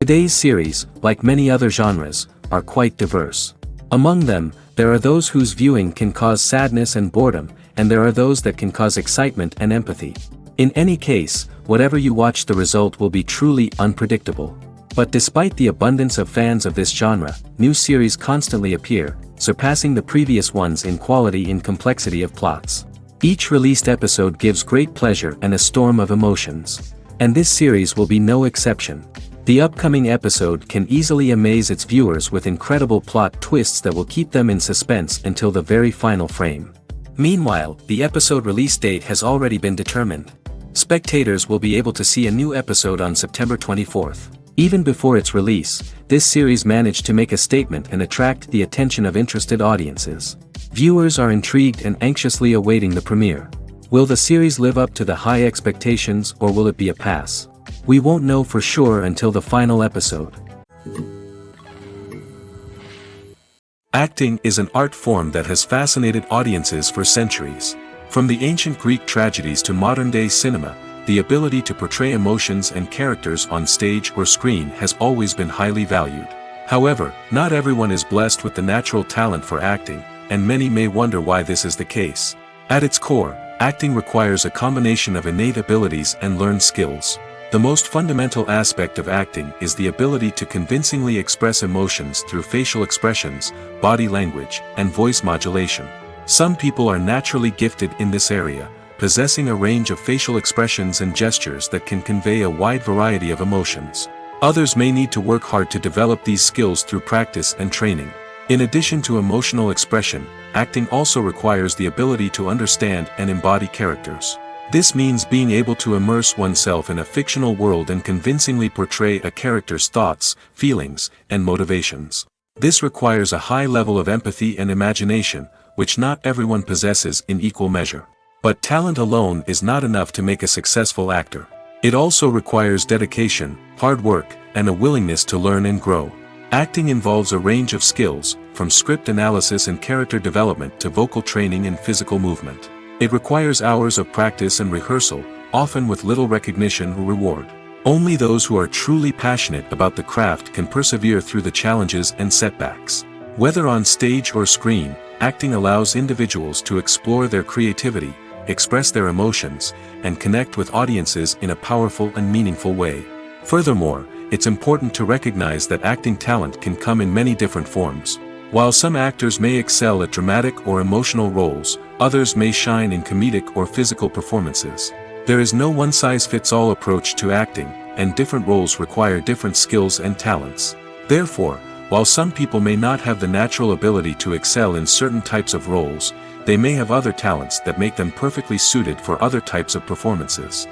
Today's series, like many other genres, are quite diverse. Among them, there are those whose viewing can cause sadness and boredom, and there are those that can cause excitement and empathy. In any case, whatever you watch, the result will be truly unpredictable. But despite the abundance of fans of this genre, new series constantly appear, surpassing the previous ones in quality and complexity of plots. Each released episode gives great pleasure and a storm of emotions. And this series will be no exception. The upcoming episode can easily amaze its viewers with incredible plot twists that will keep them in suspense until the very final frame. Meanwhile, the episode release date has already been determined. Spectators will be able to see a new episode on September 24th. Even before its release, this series managed to make a statement and attract the attention of interested audiences. Viewers are intrigued and anxiously awaiting the premiere. Will the series live up to the high expectations, or will it be a pass? We won't know for sure until the final episode. Acting is an art form that has fascinated audiences for centuries. From the ancient Greek tragedies to modern-day cinema, the ability to portray emotions and characters on stage or screen has always been highly valued. However, not everyone is blessed with the natural talent for acting, and many may wonder why this is the case. At its core, acting requires a combination of innate abilities and learned skills. The most fundamental aspect of acting is the ability to convincingly express emotions through facial expressions, body language, and voice modulation. Some people are naturally gifted in this area, possessing a range of facial expressions and gestures that can convey a wide variety of emotions. Others may need to work hard to develop these skills through practice and training. In addition to emotional expression, acting also requires the ability to understand and embody characters. This means being able to immerse oneself in a fictional world and convincingly portray a character's thoughts, feelings, and motivations. This requires a high level of empathy and imagination, which not everyone possesses in equal measure. But talent alone is not enough to make a successful actor. It also requires dedication, hard work, and a willingness to learn and grow. Acting involves a range of skills, from script analysis and character development to vocal training and physical movement. It requires hours of practice and rehearsal, often with little recognition or reward. Only those who are truly passionate about the craft can persevere through the challenges and setbacks. Whether on stage or screen, acting allows individuals to explore their creativity, express their emotions, and connect with audiences in a powerful and meaningful way. Furthermore, it's important to recognize that acting talent can come in many different forms. While some actors may excel at dramatic or emotional roles, others may shine in comedic or physical performances. There is no one-size-fits-all approach to acting, and different roles require different skills and talents. Therefore, while some people may not have the natural ability to excel in certain types of roles, they may have other talents that make them perfectly suited for other types of performances.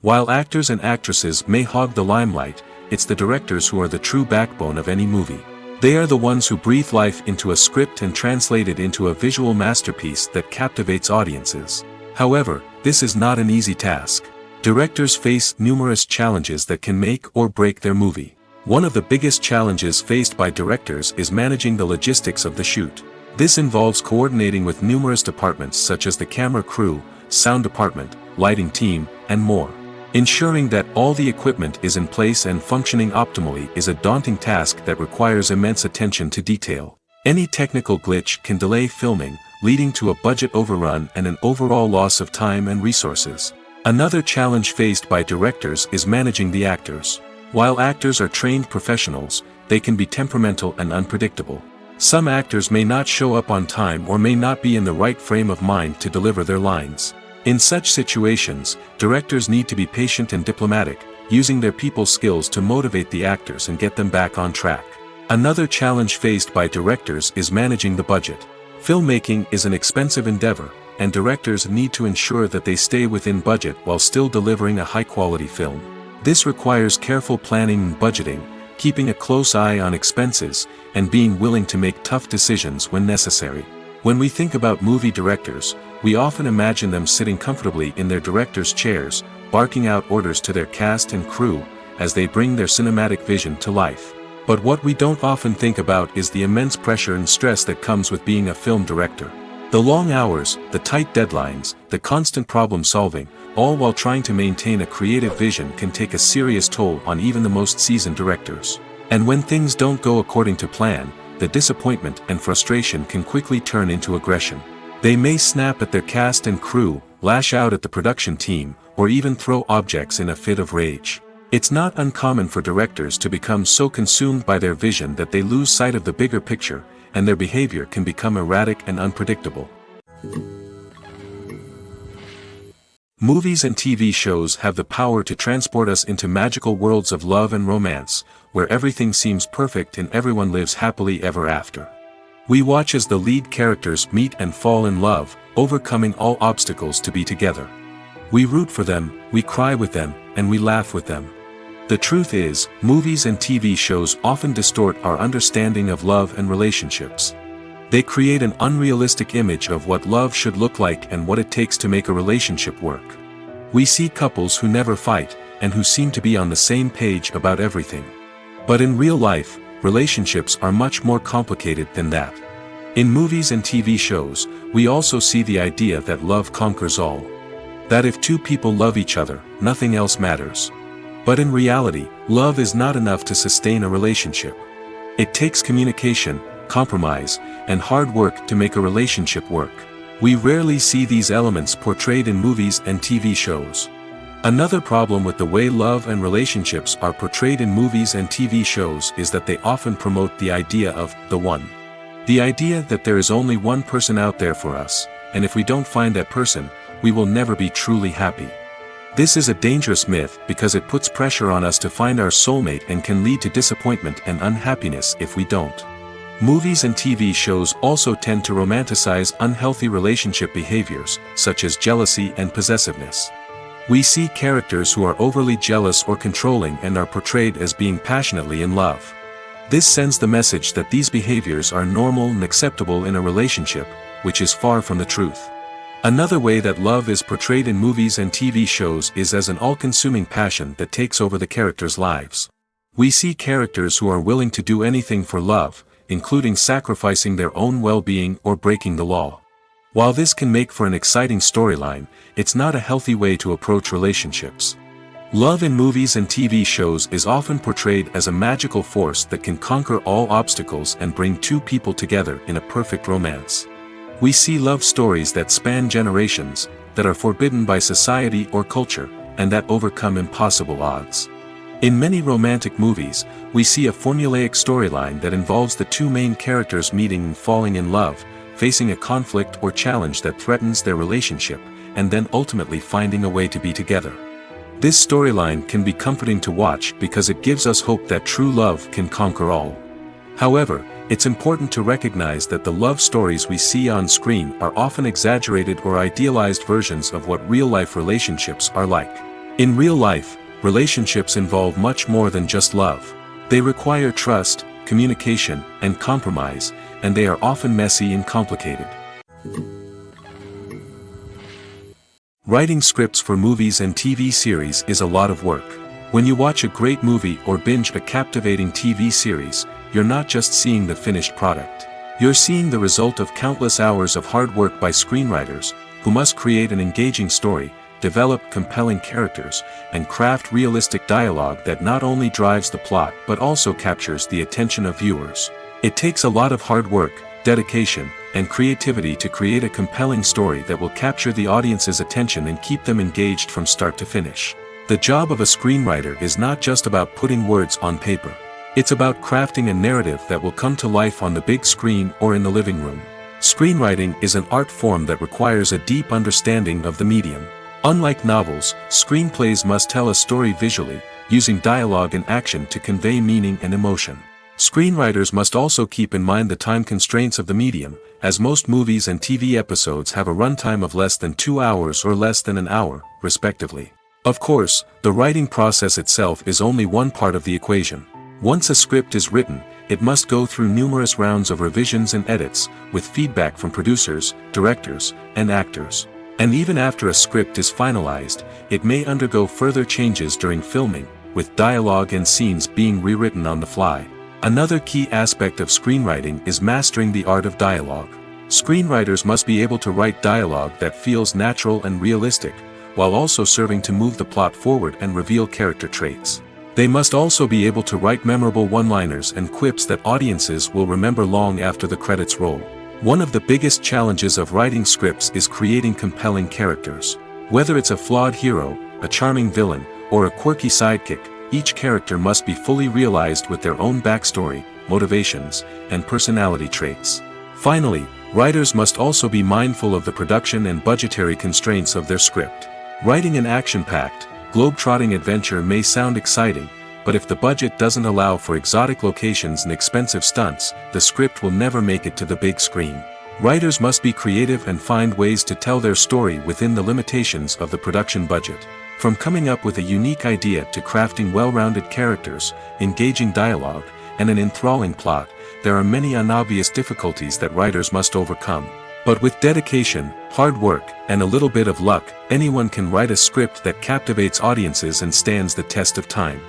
While actors and actresses may hog the limelight, it's the directors who are the true backbone of any movie. They are the ones who breathe life into a script and translate it into a visual masterpiece that captivates audiences. However, this is not an easy task. Directors face numerous challenges that can make or break their movie. One of the biggest challenges faced by directors is managing the logistics of the shoot. This involves coordinating with numerous departments such as the camera crew, sound department, lighting team, and more. Ensuring that all the equipment is in place and functioning optimally is a daunting task that requires immense attention to detail. Any technical glitch can delay filming, leading to a budget overrun and an overall loss of time and resources. Another challenge faced by directors is managing the actors. While actors are trained professionals, they can be temperamental and unpredictable. Some actors may not show up on time or may not be in the right frame of mind to deliver their lines. In such situations, directors need to be patient and diplomatic, using their people skills to motivate the actors and get them back on track. Another challenge faced by directors is managing the budget. Filmmaking is an expensive endeavor, and directors need to ensure that they stay within budget while still delivering a high-quality film. This requires careful planning and budgeting, keeping a close eye on expenses, and being willing to make tough decisions when necessary. When we think about movie directors, we often imagine them sitting comfortably in their director's chairs, barking out orders to their cast and crew, as they bring their cinematic vision to life. But what we don't often think about is the immense pressure and stress that comes with being a film director. The The long hours, the tight deadlines, the constant problem solving, all while trying to maintain a creative vision can take a serious toll on even the most seasoned directors. And when things don't go according to plan, the disappointment and frustration can quickly turn into aggression. They may snap at their cast and crew, lash out at the production team, or even throw objects in a fit of rage. It's not uncommon for directors to become so consumed by their vision that they lose sight of the bigger picture, and their behavior can become erratic and unpredictable. Movies and TV shows have the power to transport us into magical worlds of love and romance, where everything seems perfect and everyone lives happily ever after. We watch as the lead characters meet and fall in love, overcoming all obstacles to be together. We root for them, we cry with them, and we laugh with them. The truth is, movies and TV shows often distort our understanding of love and relationships. They create an unrealistic image of what love should look like and what it takes to make a relationship work. We see couples who never fight, and who seem to be on the same page about everything. But in real life, relationships are much more complicated than that. In movies and TV shows, we also see the idea that love conquers all. That if two people love each other, nothing else matters. But in reality, love is not enough to sustain a relationship. It takes communication, compromise, and hard work to make a relationship work. We rarely see these elements portrayed in movies and TV shows. Another problem with the way love and relationships are portrayed in movies and TV shows is that they often promote the idea of the one. The idea that there is only one person out there for us, and if we don't find that person, we will never be truly happy. This is a dangerous myth because it puts pressure on us to find our soulmate and can lead to disappointment and unhappiness if we don't. Movies and TV shows also tend to romanticize unhealthy relationship behaviors, such as jealousy and possessiveness. We see characters who are overly jealous or controlling and are portrayed as being passionately in love. This sends the message that these behaviors are normal and acceptable in a relationship, which is far from the truth. Another way that love is portrayed in movies and TV shows is as an all-consuming passion that takes over the characters' lives. We see characters who are willing to do anything for love, including sacrificing their own well-being or breaking the law. While this can make for an exciting storyline, it's not a healthy way to approach relationships. Love in movies and TV shows is often portrayed as a magical force that can conquer all obstacles and bring two people together in a perfect romance. We see love stories that span generations, that are forbidden by society or culture, and that overcome impossible odds. In many romantic movies, we see a formulaic storyline that involves the two main characters meeting and falling in love, facing a conflict or challenge that threatens their relationship, and then ultimately finding a way to be together. This storyline can be comforting to watch because it gives us hope that true love can conquer all. However, it's important to recognize that the love stories we see on screen are often exaggerated or idealized versions of what real-life relationships are like. In real life, relationships involve much more than just love. They require trust, communication, and compromise, and they are often messy and complicated. Writing scripts for movies and TV series is a lot of work. When you watch a great movie or binge a captivating TV series, you're not just seeing the finished product. You're seeing the result of countless hours of hard work by screenwriters, who must create an engaging story, develop compelling characters, and craft realistic dialogue that not only drives the plot but also captures the attention of viewers. It takes a lot of hard work, dedication, and creativity to create a compelling story that will capture the audience's attention and keep them engaged from start to finish. The job of a screenwriter is not just about putting words on paper. It's about crafting a narrative that will come to life on the big screen or in the living room. Screenwriting is an art form that requires a deep understanding of the medium. Unlike novels, screenplays must tell a story visually, using dialogue and action to convey meaning and emotion. Screenwriters must also keep in mind the time constraints of the medium, as most movies and TV episodes have a runtime of less than 2 hours or less than an hour, respectively. Of course, the writing process itself is only one part of the equation. Once a script is written, it must go through numerous rounds of revisions and edits, with feedback from producers, directors, and actors. And even after a script is finalized, it may undergo further changes during filming, with dialogue and scenes being rewritten on the fly. Another key aspect of screenwriting is mastering the art of dialogue. Screenwriters must be able to write dialogue that feels natural and realistic, while also serving to move the plot forward and reveal character traits. They must also be able to write memorable one-liners and quips that audiences will remember long after the credits roll. One of the biggest challenges of writing scripts is creating compelling characters. Whether it's a flawed hero, a charming villain, or a quirky sidekick, each character must be fully realized with their own backstory, motivations, and personality traits. Finally, writers must also be mindful of the production and budgetary constraints of their script. Writing an action-packed, globe-trotting adventure may sound exciting, but if the budget doesn't allow for exotic locations and expensive stunts, the script will never make it to the big screen. Writers must be creative and find ways to tell their story within the limitations of the production budget. From coming up with a unique idea to crafting well-rounded characters, engaging dialogue, and an enthralling plot, there are many unobvious difficulties that writers must overcome. But with dedication, hard work, and a little bit of luck, anyone can write a script that captivates audiences and stands the test of time.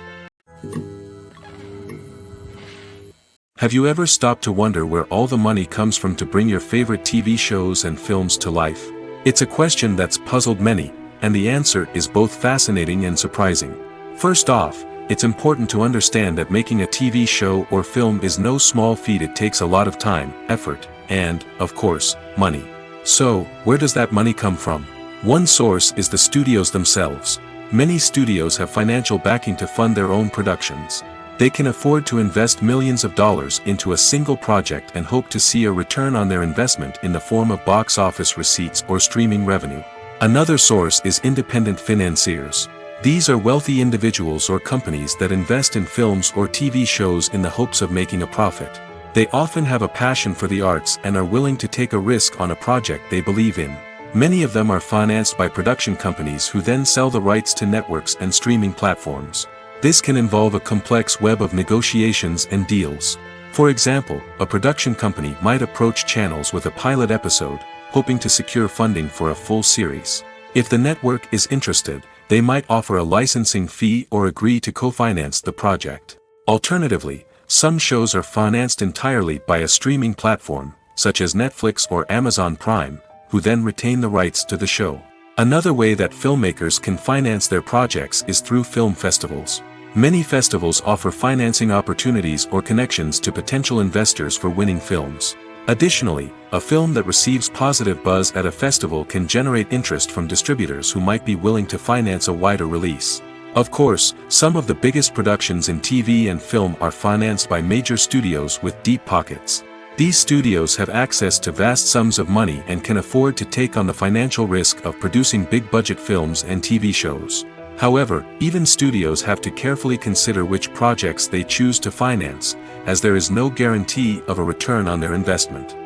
Have you ever stopped to wonder where all the money comes from to bring your favorite TV shows and films to life? It's a question that's puzzled many, and the answer is both fascinating and surprising. First off, it's important to understand that making a TV show or film is no small feat. It takes a lot of time, effort, and, of course, money. So, where does that money come from? One source is the studios themselves. Many studios have financial backing to fund their own productions. They can afford to invest millions of dollars into a single project and hope to see a return on their investment in the form of box office receipts or streaming revenue. Another source is independent financiers. These are wealthy individuals or companies that invest in films or TV shows in the hopes of making a profit. They often have a passion for the arts and are willing to take a risk on a project they believe in. Many of them are financed by production companies who then sell the rights to networks and streaming platforms. This can involve a complex web of negotiations and deals. For example, a production company might approach channels with a pilot episode, hoping to secure funding for a full series. If the network is interested, they might offer a licensing fee or agree to co-finance the project. Alternatively, some shows are financed entirely by a streaming platform, such as Netflix or Amazon Prime, who then retain the rights to the show. Another way that filmmakers can finance their projects is through film festivals. Many festivals offer financing opportunities or connections to potential investors for winning films. Additionally, a film that receives positive buzz at a festival can generate interest from distributors who might be willing to finance a wider release. Of course, some of the biggest productions in TV and film are financed by major studios with deep pockets. These studios have access to vast sums of money and can afford to take on the financial risk of producing big-budget films and TV shows. However, even studios have to carefully consider which projects they choose to finance, as there is no guarantee of a return on their investment.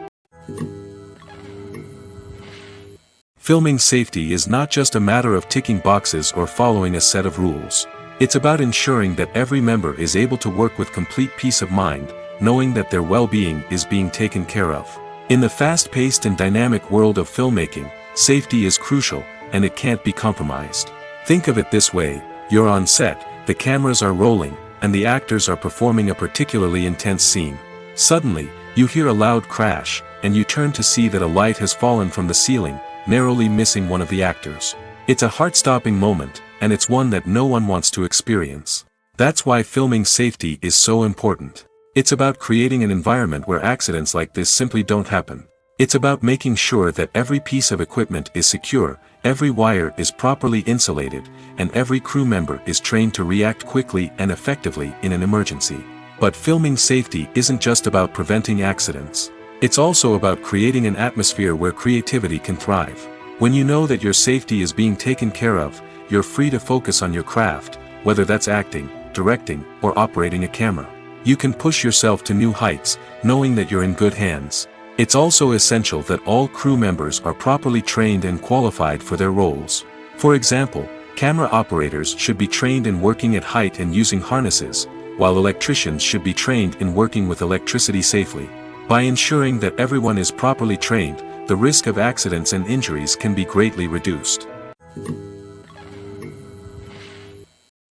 Filming safety is not just a matter of ticking boxes or following a set of rules. It's about ensuring that every member is able to work with complete peace of mind, knowing that their well-being is being taken care of. In the fast-paced and dynamic world of filmmaking, safety is crucial, and it can't be compromised. Think of it this way: you're on set, the cameras are rolling, and the actors are performing a particularly intense scene. Suddenly, you hear a loud crash, and you turn to see that a light has fallen from the ceiling, narrowly missing one of the actors. It's a heart-stopping moment, and it's one that no one wants to experience. That's why filming safety is so important. It's about creating an environment where accidents like this simply don't happen. It's about making sure that every piece of equipment is secure, every wire is properly insulated, and every crew member is trained to react quickly and effectively in an emergency. But filming safety isn't just about preventing accidents. It's also about creating an atmosphere where creativity can thrive. When you know that your safety is being taken care of, you're free to focus on your craft, whether that's acting, directing, or operating a camera. You can push yourself to new heights, knowing that you're in good hands. It's also essential that all crew members are properly trained and qualified for their roles. For example, camera operators should be trained in working at height and using harnesses, while electricians should be trained in working with electricity safely. By ensuring that everyone is properly trained, the risk of accidents and injuries can be greatly reduced.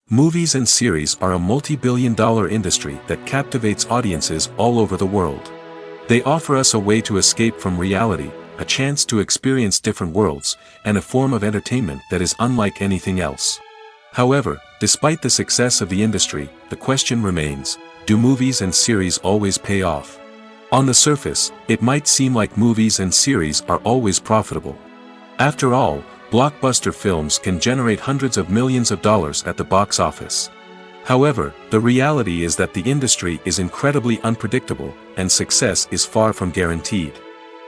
Movies and series are a multi-billion-dollar industry that captivates audiences all over the world. They offer us a way to escape from reality, a chance to experience different worlds, and a form of entertainment that is unlike anything else. However, despite the success of the industry, the question remains, do movies and series always pay off? On the surface, it might seem like movies and series are always profitable. After all, blockbuster films can generate hundreds of millions of dollars at the box office. However, the reality is that the industry is incredibly unpredictable, and success is far from guaranteed.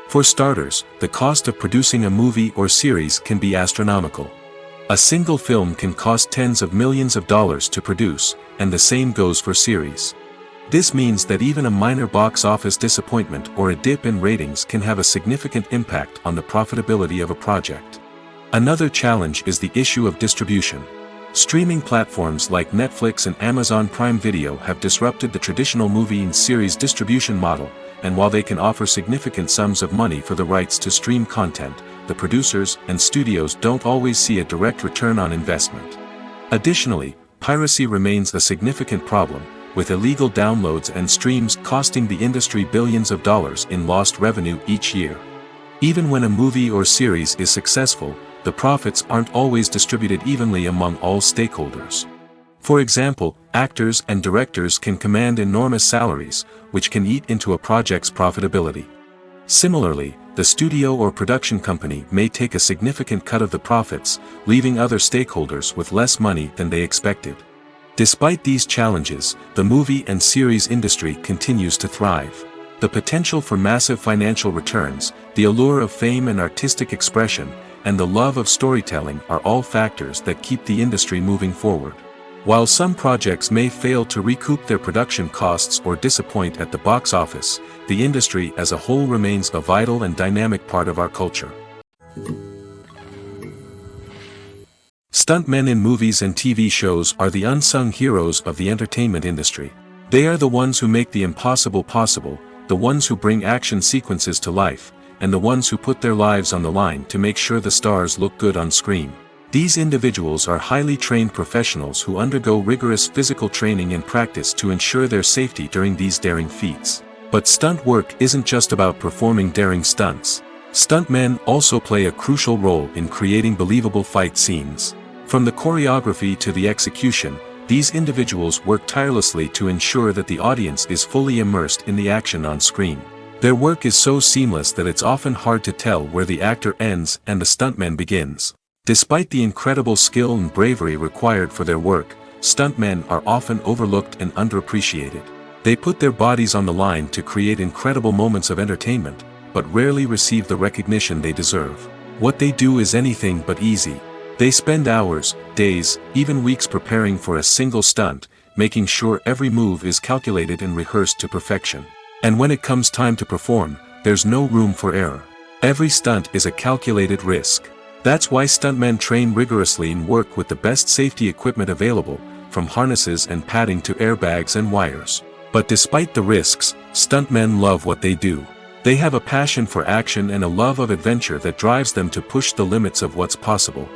For starters, the cost of producing a movie or series can be astronomical. A single film can cost tens of millions of dollars to produce, and the same goes for series. This means that even a minor box office disappointment or a dip in ratings can have a significant impact on the profitability of a project. Another challenge is the issue of distribution. Streaming platforms like Netflix and Amazon Prime Video have disrupted the traditional movie and series distribution model, and while they can offer significant sums of money for the rights to stream content, the producers and studios don't always see a direct return on investment. Additionally, piracy remains a significant problem, with illegal downloads and streams costing the industry billions of dollars in lost revenue each year. Even when a movie or series is successful, the profits aren't always distributed evenly among all stakeholders. For example, actors and directors can command enormous salaries, which can eat into a project's profitability. Similarly, the studio or production company may take a significant cut of the profits, leaving other stakeholders with less money than they expected. Despite these challenges, the movie and series industry continues to thrive. The potential for massive financial returns, the allure of fame and artistic expression, and the love of storytelling are all factors that keep the industry moving forward. While some projects may fail to recoup their production costs or disappoint at the box office, the industry as a whole remains a vital and dynamic part of our culture. Stuntmen in movies and TV shows are the unsung heroes of the entertainment industry. They are the ones who make the impossible possible, the ones who bring action sequences to life, and the ones who put their lives on the line to make sure the stars look good on screen. These individuals are highly trained professionals who undergo rigorous physical training and practice to ensure their safety during these daring feats. But stunt work isn't just about performing daring stunts. Stuntmen also play a crucial role in creating believable fight scenes. From the choreography to the execution, these individuals work tirelessly to ensure that the audience is fully immersed in the action on screen. Their work is so seamless that it's often hard to tell where the actor ends and the stuntman begins. Despite the incredible skill and bravery required for their work, stuntmen are often overlooked and underappreciated. They put their bodies on the line to create incredible moments of entertainment, but rarely receive the recognition they deserve. What they do is anything but easy. They spend hours, days, even weeks preparing for a single stunt, making sure every move is calculated and rehearsed to perfection. And when it comes time to perform, there's no room for error. Every stunt is a calculated risk. That's why stuntmen train rigorously and work with the best safety equipment available, from harnesses and padding to airbags and wires. But despite the risks, stuntmen love what they do. They have a passion for action and a love of adventure that drives them to push the limits of what's possible.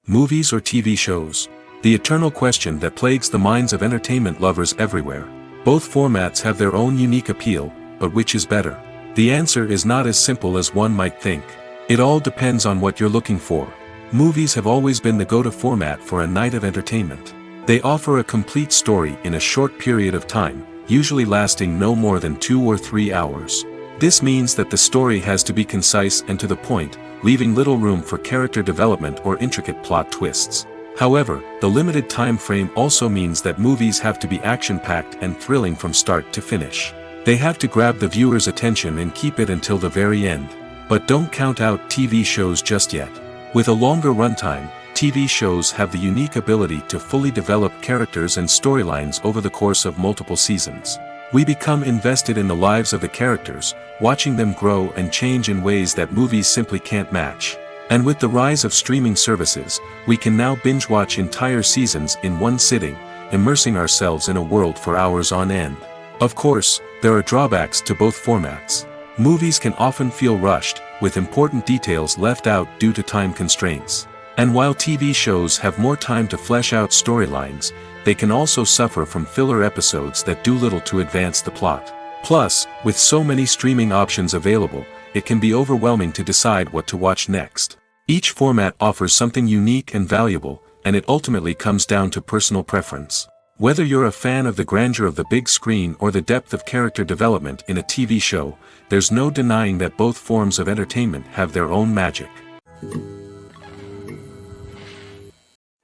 Movies or TV shows? The eternal question that plagues the minds of entertainment lovers everywhere. Both formats have their own unique appeal, but which is better? The answer is not as simple as one might think. It all depends on what you're looking for. Movies have always been the go-to format for a night of entertainment. They offer a complete story in a short period of time, usually lasting no more than 2 or 3 hours. This means that the story has to be concise and to the point, leaving little room for character development or intricate plot twists. However, the limited time frame also means that movies have to be action-packed and thrilling from start to finish. They have to grab the viewer's attention and keep it until the very end. But don't count out TV shows just yet. With a longer runtime, TV shows have the unique ability to fully develop characters and storylines over the course of multiple seasons. We become invested in the lives of the characters, watching them grow and change in ways that movies simply can't match. And with the rise of streaming services, we can now binge-watch entire seasons in one sitting, immersing ourselves in a world for hours on end. Of course, there are drawbacks to both formats. Movies can often feel rushed, with important details left out due to time constraints. And while TV shows have more time to flesh out storylines, they can also suffer from filler episodes that do little to advance the plot. Plus, with so many streaming options available, it can be overwhelming to decide what to watch next. Each format offers something unique and valuable, and it ultimately comes down to personal preference. Whether you're a fan of the grandeur of the big screen or the depth of character development in a TV show, there's no denying that both forms of entertainment have their own magic.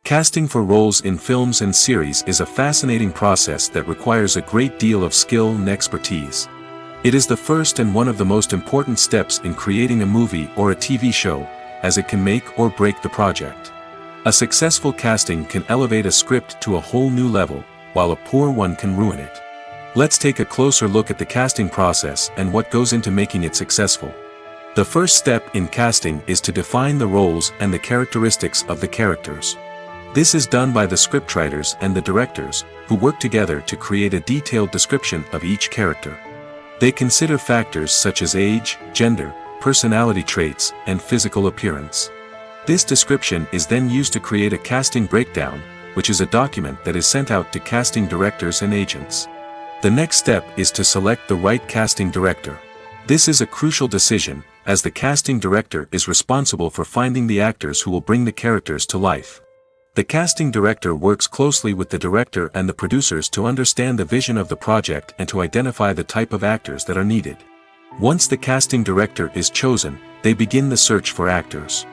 Casting for roles in films and series is a fascinating process that requires a great deal of skill and expertise. It is the first and one of the most important steps in creating a movie or a TV show, as it can make or break the project. A successful casting can elevate a script to a whole new level, while a poor one can ruin it. Let's take a closer look at the casting process and what goes into making it successful. The first step in casting is to define the roles and the characteristics of the characters. This is done by the scriptwriters and the directors, who work together to create a detailed description of each character. They consider factors such as age, gender, personality traits, and physical appearance. This description is then used to create a casting breakdown, which is a document that is sent out to casting directors and agents. The next step is to select the right casting director. This is a crucial decision, as the casting director is responsible for finding the actors who will bring the characters to life. The casting director works closely with the director and the producers to understand the vision of the project and to identify the type of actors that are needed. Once the casting director is chosen, they begin the search for actors.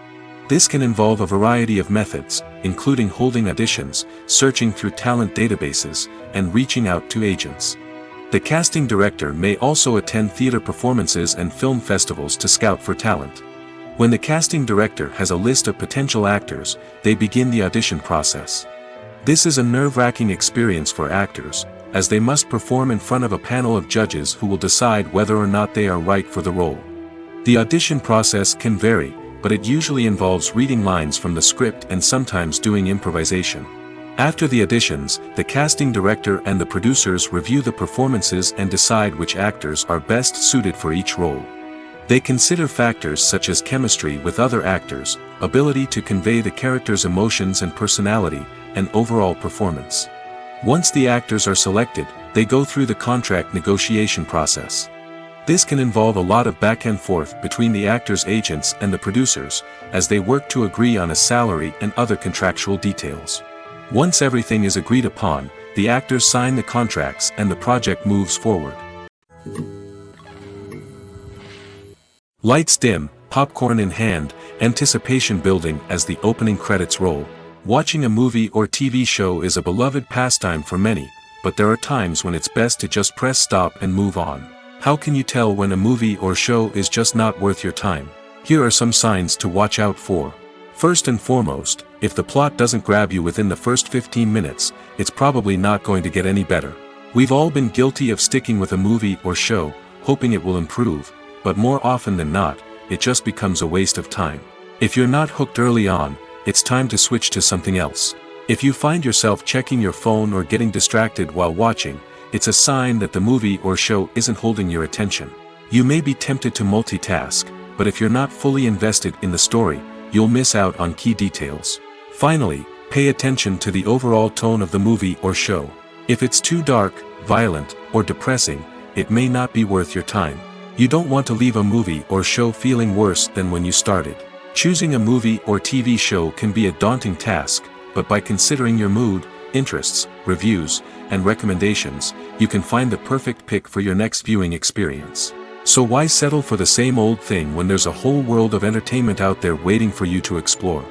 This can involve a variety of methods, including holding auditions, searching through talent databases, and reaching out to agents. The casting director may also attend theater performances and film festivals to scout for talent. When the casting director has a list of potential actors, they begin the audition process. This is a nerve-wracking experience for actors, as they must perform in front of a panel of judges who will decide whether or not they are right for the role. The audition process can vary, but it usually involves reading lines from the script and sometimes doing improvisation. After the auditions, the casting director and the producers review the performances and decide which actors are best suited for each role. They consider factors such as chemistry with other actors, ability to convey the character's emotions and personality, and overall performance. Once the actors are selected, they go through the contract negotiation process. This can involve a lot of back and forth between the actors' agents and the producers, as they work to agree on a salary and other contractual details. Once everything is agreed upon, the actors sign the contracts and the project moves forward. Lights dim, popcorn in hand, anticipation building as the opening credits roll. Watching a movie or TV show is a beloved pastime for many, but there are times when it's best to just press stop and move on. How can you tell when a movie or show is just not worth your time? Here are some signs to watch out for. First and foremost, if the plot doesn't grab you within the first 15 minutes, it's probably not going to get any better. We've all been guilty of sticking with a movie or show, hoping it will improve, but more often than not, it just becomes a waste of time. If you're not hooked early on, it's time to switch to something else. If you find yourself checking your phone or getting distracted while watching, it's a sign that the movie or show isn't holding your attention. You may be tempted to multitask, but if you're not fully invested in the story, you'll miss out on key details. Finally, pay attention to the overall tone of the movie or show. If it's too dark, violent, or depressing, it may not be worth your time. You don't want to leave a movie or show feeling worse than when you started. Choosing a movie or TV show can be a daunting task, but by considering your mood, interests, reviews, and recommendations, you can find the perfect pick for your next viewing experience. So why settle for the same old thing when there's a whole world of entertainment out there waiting for you to explore?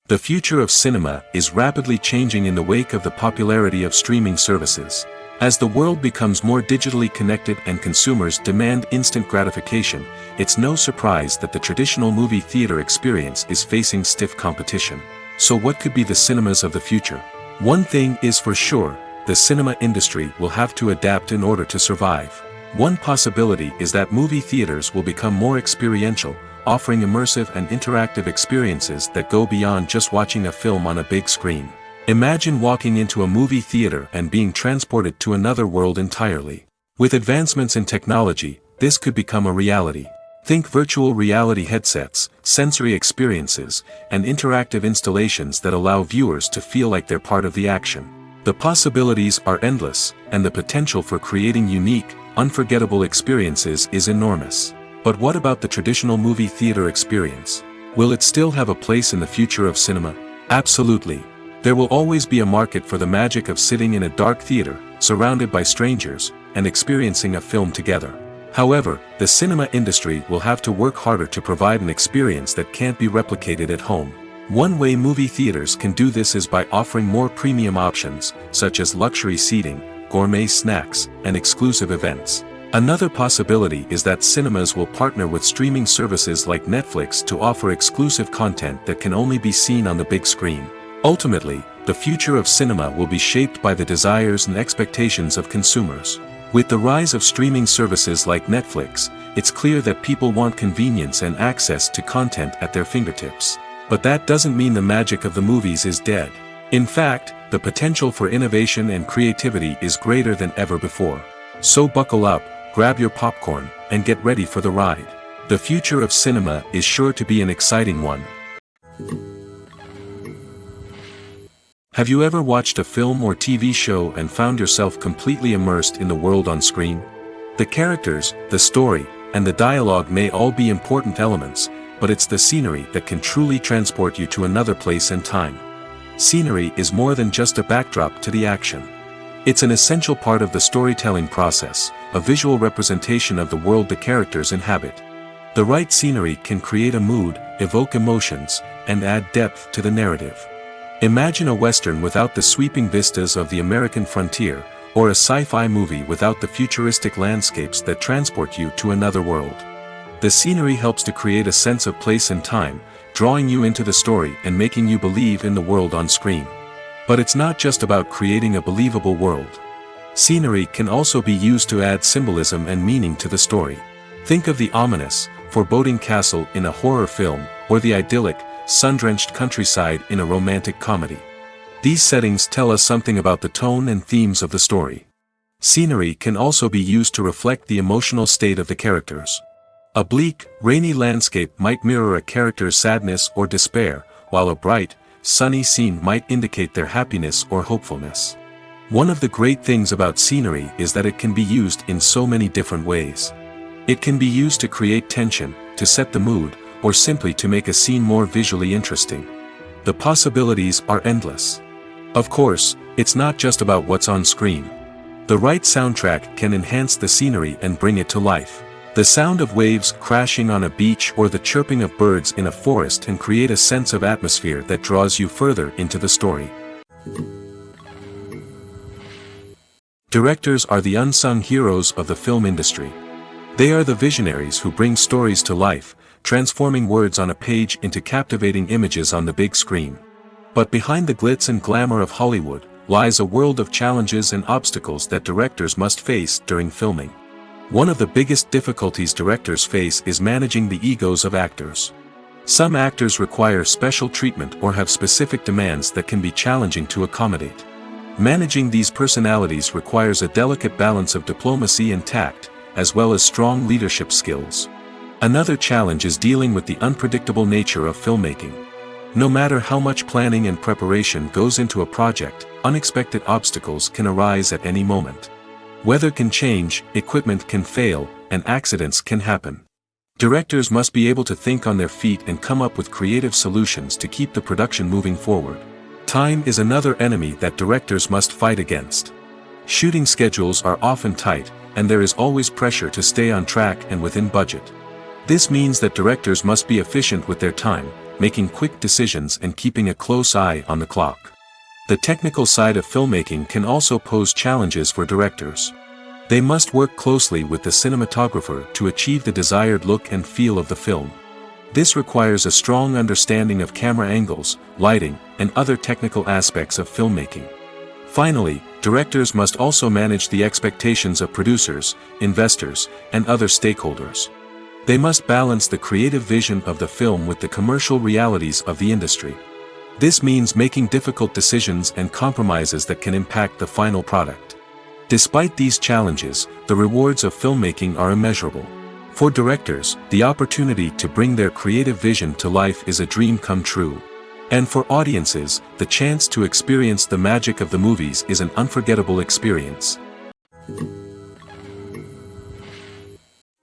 The future of cinema is rapidly changing in the wake of the popularity of streaming services. As the world becomes more digitally connected and consumers demand instant gratification, it's no surprise that the traditional movie theater experience is facing stiff competition. So what could be the cinemas of the future? One thing is for sure, the cinema industry will have to adapt in order to survive. One possibility is that movie theaters will become more experiential, offering immersive and interactive experiences that go beyond just watching a film on a big screen. Imagine walking into a movie theater and being transported to another world entirely. With advancements in technology, this could become a reality. Think virtual reality headsets, sensory experiences, and interactive installations that allow viewers to feel like they're part of the action. The possibilities are endless, and the potential for creating unique, unforgettable experiences is enormous. But what about the traditional movie theater experience? Will it still have a place in the future of cinema? Absolutely. There will always be a market for the magic of sitting in a dark theater, surrounded by strangers, and experiencing a film together. However, the cinema industry will have to work harder to provide an experience that can't be replicated at home. One way movie theaters can do this is by offering more premium options, such as luxury seating, gourmet snacks, and exclusive events. Another possibility is that cinemas will partner with streaming services like Netflix to offer exclusive content that can only be seen on the big screen. Ultimately, the future of cinema will be shaped by the desires and expectations of consumers. With the rise of streaming services like Netflix, it's clear that people want convenience and access to content at their fingertips. But that doesn't mean the magic of the movies is dead. In fact, the potential for innovation and creativity is greater than ever before. So buckle up, grab your popcorn, and get ready for the ride. The future of cinema is sure to be an exciting one. Have you ever watched a film or TV show and found yourself completely immersed in the world on screen? The characters, the story, and the dialogue may all be important elements, but it's the scenery that can truly transport you to another place and time. Scenery is more than just a backdrop to the action. It's an essential part of the storytelling process, a visual representation of the world the characters inhabit. The right scenery can create a mood, evoke emotions, and add depth to the narrative. Imagine a Western without the sweeping vistas of the American frontier, or a sci-fi movie without the futuristic landscapes that transport you to another world. The scenery helps to create a sense of place and time, drawing you into the story and making you believe in the world on screen. But it's not just about creating a believable world. Scenery can also be used to add symbolism and meaning to the story. Think of the ominous, foreboding castle in a horror film, or the idyllic, sun-drenched countryside in a romantic comedy. These settings tell us something about the tone and themes of the story. Scenery can also be used to reflect the emotional state of the characters. A bleak, rainy landscape might mirror a character's sadness or despair, while a bright, sunny scene might indicate their happiness or hopefulness. One of the great things about scenery is that it can be used in so many different ways. It can be used to create tension, to set the mood, or simply to make a scene more visually interesting. The possibilities are endless. Of course, it's not just about what's on screen. The right soundtrack can enhance the scenery and bring it to life. The sound of waves crashing on a beach or the chirping of birds in a forest can create a sense of atmosphere that draws you further into the story. Directors are the unsung heroes of the film industry. They are the visionaries who bring stories to life, transforming words on a page into captivating images on the big screen. But behind the glitz and glamour of Hollywood lies a world of challenges and obstacles that directors must face during filming. One of the biggest difficulties directors face is managing the egos of actors. Some actors require special treatment or have specific demands that can be challenging to accommodate. Managing these personalities requires a delicate balance of diplomacy and tact, as well as strong leadership skills. Another challenge is dealing with the unpredictable nature of filmmaking. No matter how much planning and preparation goes into a project, unexpected obstacles can arise at any moment. Weather can change, equipment can fail, and accidents can happen. Directors must be able to think on their feet and come up with creative solutions to keep the production moving forward. Time is another enemy that directors must fight against. Shooting schedules are often tight, and there is always pressure to stay on track and within budget. This means that directors must be efficient with their time, making quick decisions and keeping a close eye on the clock. The technical side of filmmaking can also pose challenges for directors. They must work closely with the cinematographer to achieve the desired look and feel of the film. This requires a strong understanding of camera angles, lighting, and other technical aspects of filmmaking. Finally, directors must also manage the expectations of producers, investors, and other stakeholders. They must balance the creative vision of the film with the commercial realities of the industry. This means making difficult decisions and compromises that can impact the final product. Despite these challenges, the rewards of filmmaking are immeasurable. For directors, the opportunity to bring their creative vision to life is a dream come true. And for audiences, the chance to experience the magic of the movies is an unforgettable experience.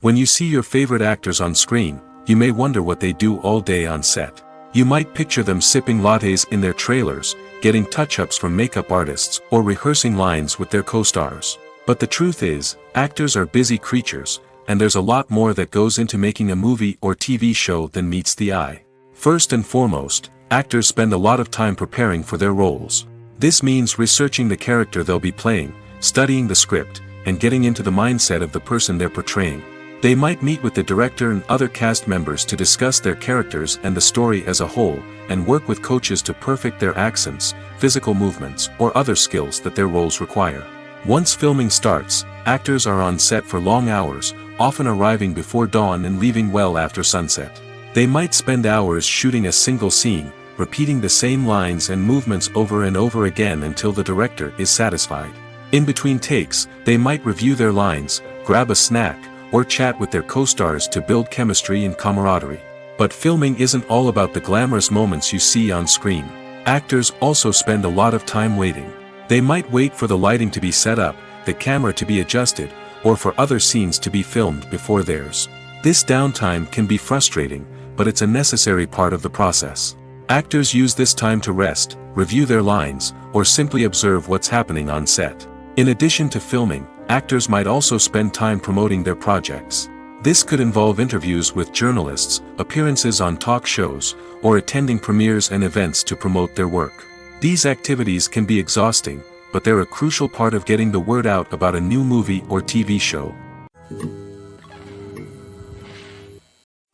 When you see your favorite actors on screen, you may wonder what they do all day on set. You might picture them sipping lattes in their trailers, getting touch-ups from makeup artists, or rehearsing lines with their co-stars. But the truth is, actors are busy creatures, and there's a lot more that goes into making a movie or TV show than meets the eye. First and foremost, actors spend a lot of time preparing for their roles. This means researching the character they'll be playing, studying the script, and getting into the mindset of the person they're portraying. They might meet with the director and other cast members to discuss their characters and the story as a whole, and work with coaches to perfect their accents, physical movements, or other skills that their roles require. Once filming starts, actors are on set for long hours, often arriving before dawn and leaving well after sunset. They might spend hours shooting a single scene, repeating the same lines and movements over and over again until the director is satisfied. In between takes, they might review their lines, grab a snack, or chat with their co-stars to build chemistry and camaraderie. But filming isn't all about the glamorous moments you see on screen. Actors also spend a lot of time waiting. They might wait for the lighting to be set up, the camera to be adjusted, or for other scenes to be filmed before theirs. This downtime can be frustrating, but it's a necessary part of the process. Actors use this time to rest, review their lines, or simply observe what's happening on set. In addition to filming, actors might also spend time promoting their projects. This could involve interviews with journalists, appearances on talk shows, or attending premieres and events to promote their work. These activities can be exhausting, but they're a crucial part of getting the word out about a new movie or TV show.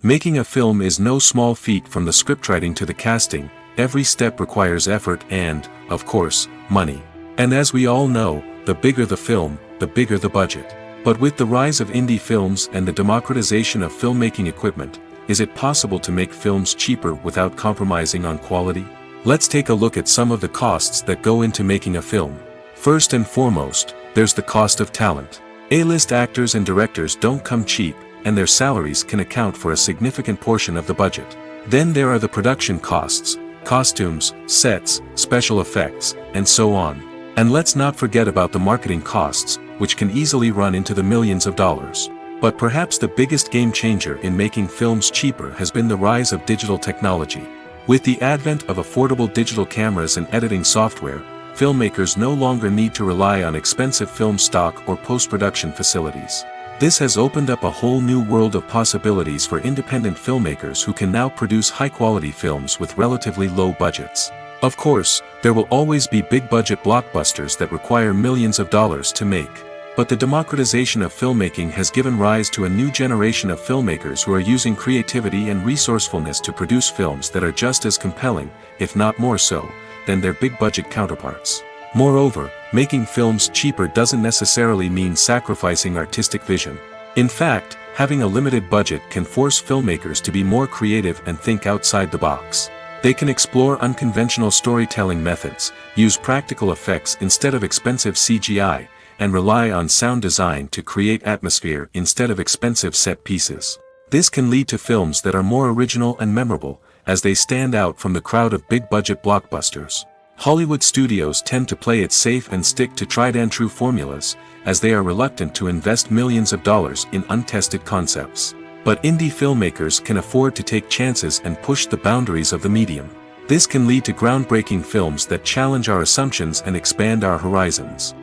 Making a film is no small feat. From the scriptwriting to the casting, every step requires effort and, of course, money. And as we all know, the bigger the film, the bigger the budget. But with the rise of indie films and the democratization of filmmaking equipment, is it possible to make films cheaper without compromising on quality? Let's take a look at some of the costs that go into making a film. First and foremost, there's the cost of talent. A-list actors and directors don't come cheap, and their salaries can account for a significant portion of the budget. Then there are the production costs, costumes, sets, special effects, and so on. And let's not forget about the marketing costs, which can easily run into the millions of dollars. But perhaps the biggest game changer in making films cheaper has been the rise of digital technology. With the advent of affordable digital cameras and editing software, filmmakers no longer need to rely on expensive film stock or post-production facilities. This has opened up a whole new world of possibilities for independent filmmakers who can now produce high-quality films with relatively low budgets. Of course, there will always be big-budget blockbusters that require millions of dollars to make. But the democratization of filmmaking has given rise to a new generation of filmmakers who are using creativity and resourcefulness to produce films that are just as compelling, if not more so, than their big-budget counterparts. Moreover, making films cheaper doesn't necessarily mean sacrificing artistic vision. In fact, having a limited budget can force filmmakers to be more creative and think outside the box. They can explore unconventional storytelling methods, use practical effects instead of expensive CGI, and rely on sound design to create atmosphere instead of expensive set pieces. This can lead to films that are more original and memorable, as they stand out from the crowd of big-budget blockbusters. Hollywood studios tend to play it safe and stick to tried-and-true formulas, as they are reluctant to invest millions of dollars in untested concepts. But indie filmmakers can afford to take chances and push the boundaries of the medium. This can lead to groundbreaking films that challenge our assumptions and expand our horizons.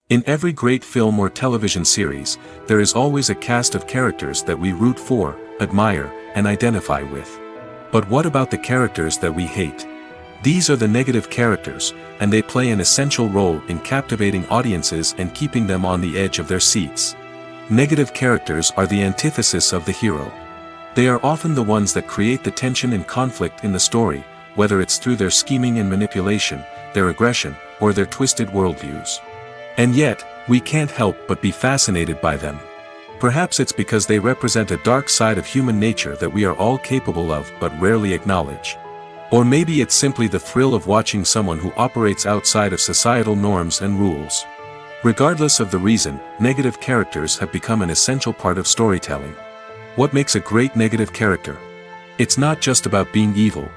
In every great film or television series, there is always a cast of characters that we root for, admire, and identify with. But what about the characters that we hate? These are the negative characters, and they play an essential role in captivating audiences and keeping them on the edge of their seats. Negative characters are the antithesis of the hero. They are often the ones that create the tension and conflict in the story, whether it's through their scheming and manipulation, their aggression, or their twisted worldviews. And yet, we can't help but be fascinated by them. Perhaps it's because they represent a dark side of human nature that we are all capable of but rarely acknowledge. Or maybe it's simply the thrill of watching someone who operates outside of societal norms and rules. Regardless of the reason, negative characters have become an essential part of storytelling. What makes a great negative character? It's not just about being evil.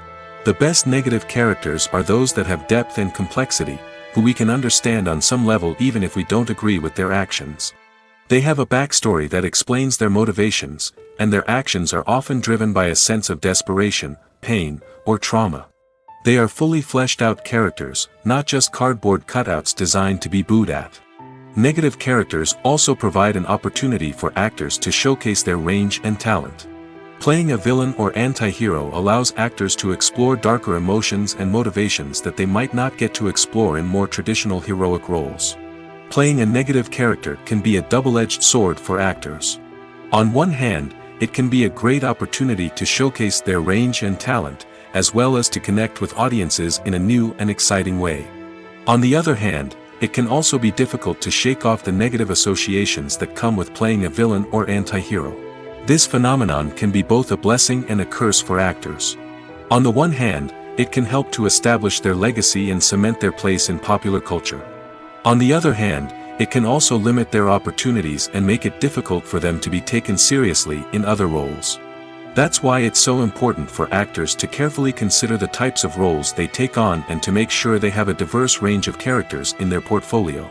The best negative characters are those that have depth and complexity, who we can understand on some level even if we don't agree with their actions. They have a backstory that explains their motivations, and their actions are often driven by a sense of desperation, pain, or trauma. They are fully fleshed out characters, not just cardboard cutouts designed to be booed at. Negative characters also provide an opportunity for actors to showcase their range and talent. Playing a villain or anti-hero allows actors to explore darker emotions and motivations that they might not get to explore in more traditional heroic roles. Playing a negative character can be a double-edged sword for actors. On one hand, it can be a great opportunity to showcase their range and talent, as well as to connect with audiences in a new and exciting way. On the other hand, it can also be difficult to shake off the negative associations that come with playing a villain or anti-hero. This phenomenon can be both a blessing and a curse for actors. On the one hand, it can help to establish their legacy and cement their place in popular culture. On the other hand, it can also limit their opportunities and make it difficult for them to be taken seriously in other roles. That's why it's so important for actors to carefully consider the types of roles they take on and to make sure they have a diverse range of characters in their portfolio.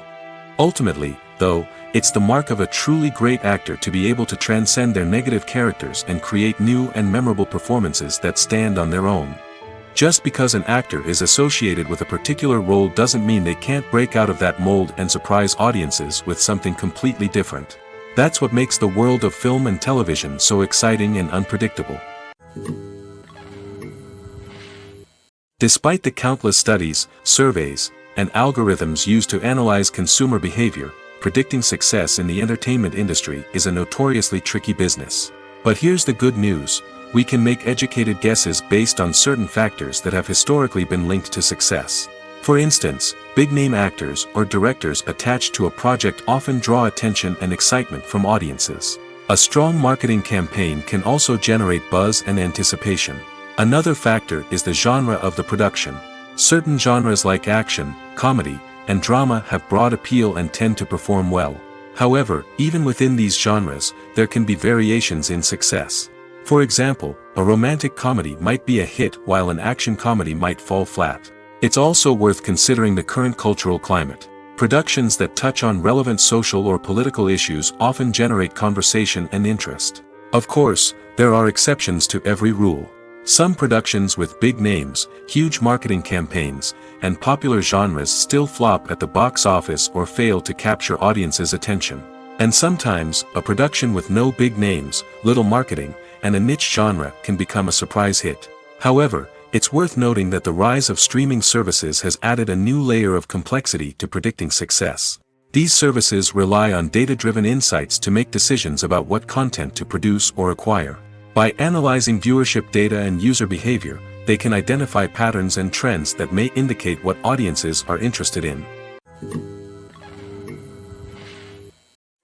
Ultimately, though, it's the mark of a truly great actor to be able to transcend their negative characters and create new and memorable performances that stand on their own. Just because an actor is associated with a particular role doesn't mean they can't break out of that mold and surprise audiences with something completely different. That's what makes the world of film and television so exciting and unpredictable. Despite the countless studies, surveys, and algorithms used to analyze consumer behavior, predicting success in the entertainment industry is a notoriously tricky business. But here's the good news: we can make educated guesses based on certain factors that have historically been linked to success. For instance, big-name actors or directors attached to a project often draw attention and excitement from audiences. A strong marketing campaign can also generate buzz and anticipation. Another factor is the genre of the production. Certain genres like action, comedy, and drama have broad appeal and tend to perform well. However, even within these genres, there can be variations in success. For example, a romantic comedy might be a hit while an action comedy might fall flat. It's also worth considering the current cultural climate. Productions that touch on relevant social or political issues often generate conversation and interest. Of course, there are exceptions to every rule. Some productions with big names, huge marketing campaigns, and popular genres still flop at the box office or fail to capture audiences' attention. And sometimes, a production with no big names, little marketing, and a niche genre can become a surprise hit. However, it's worth noting that the rise of streaming services has added a new layer of complexity to predicting success. These services rely on data-driven insights to make decisions about what content to produce or acquire. By analyzing viewership data and user behavior, they can identify patterns and trends that may indicate what audiences are interested in.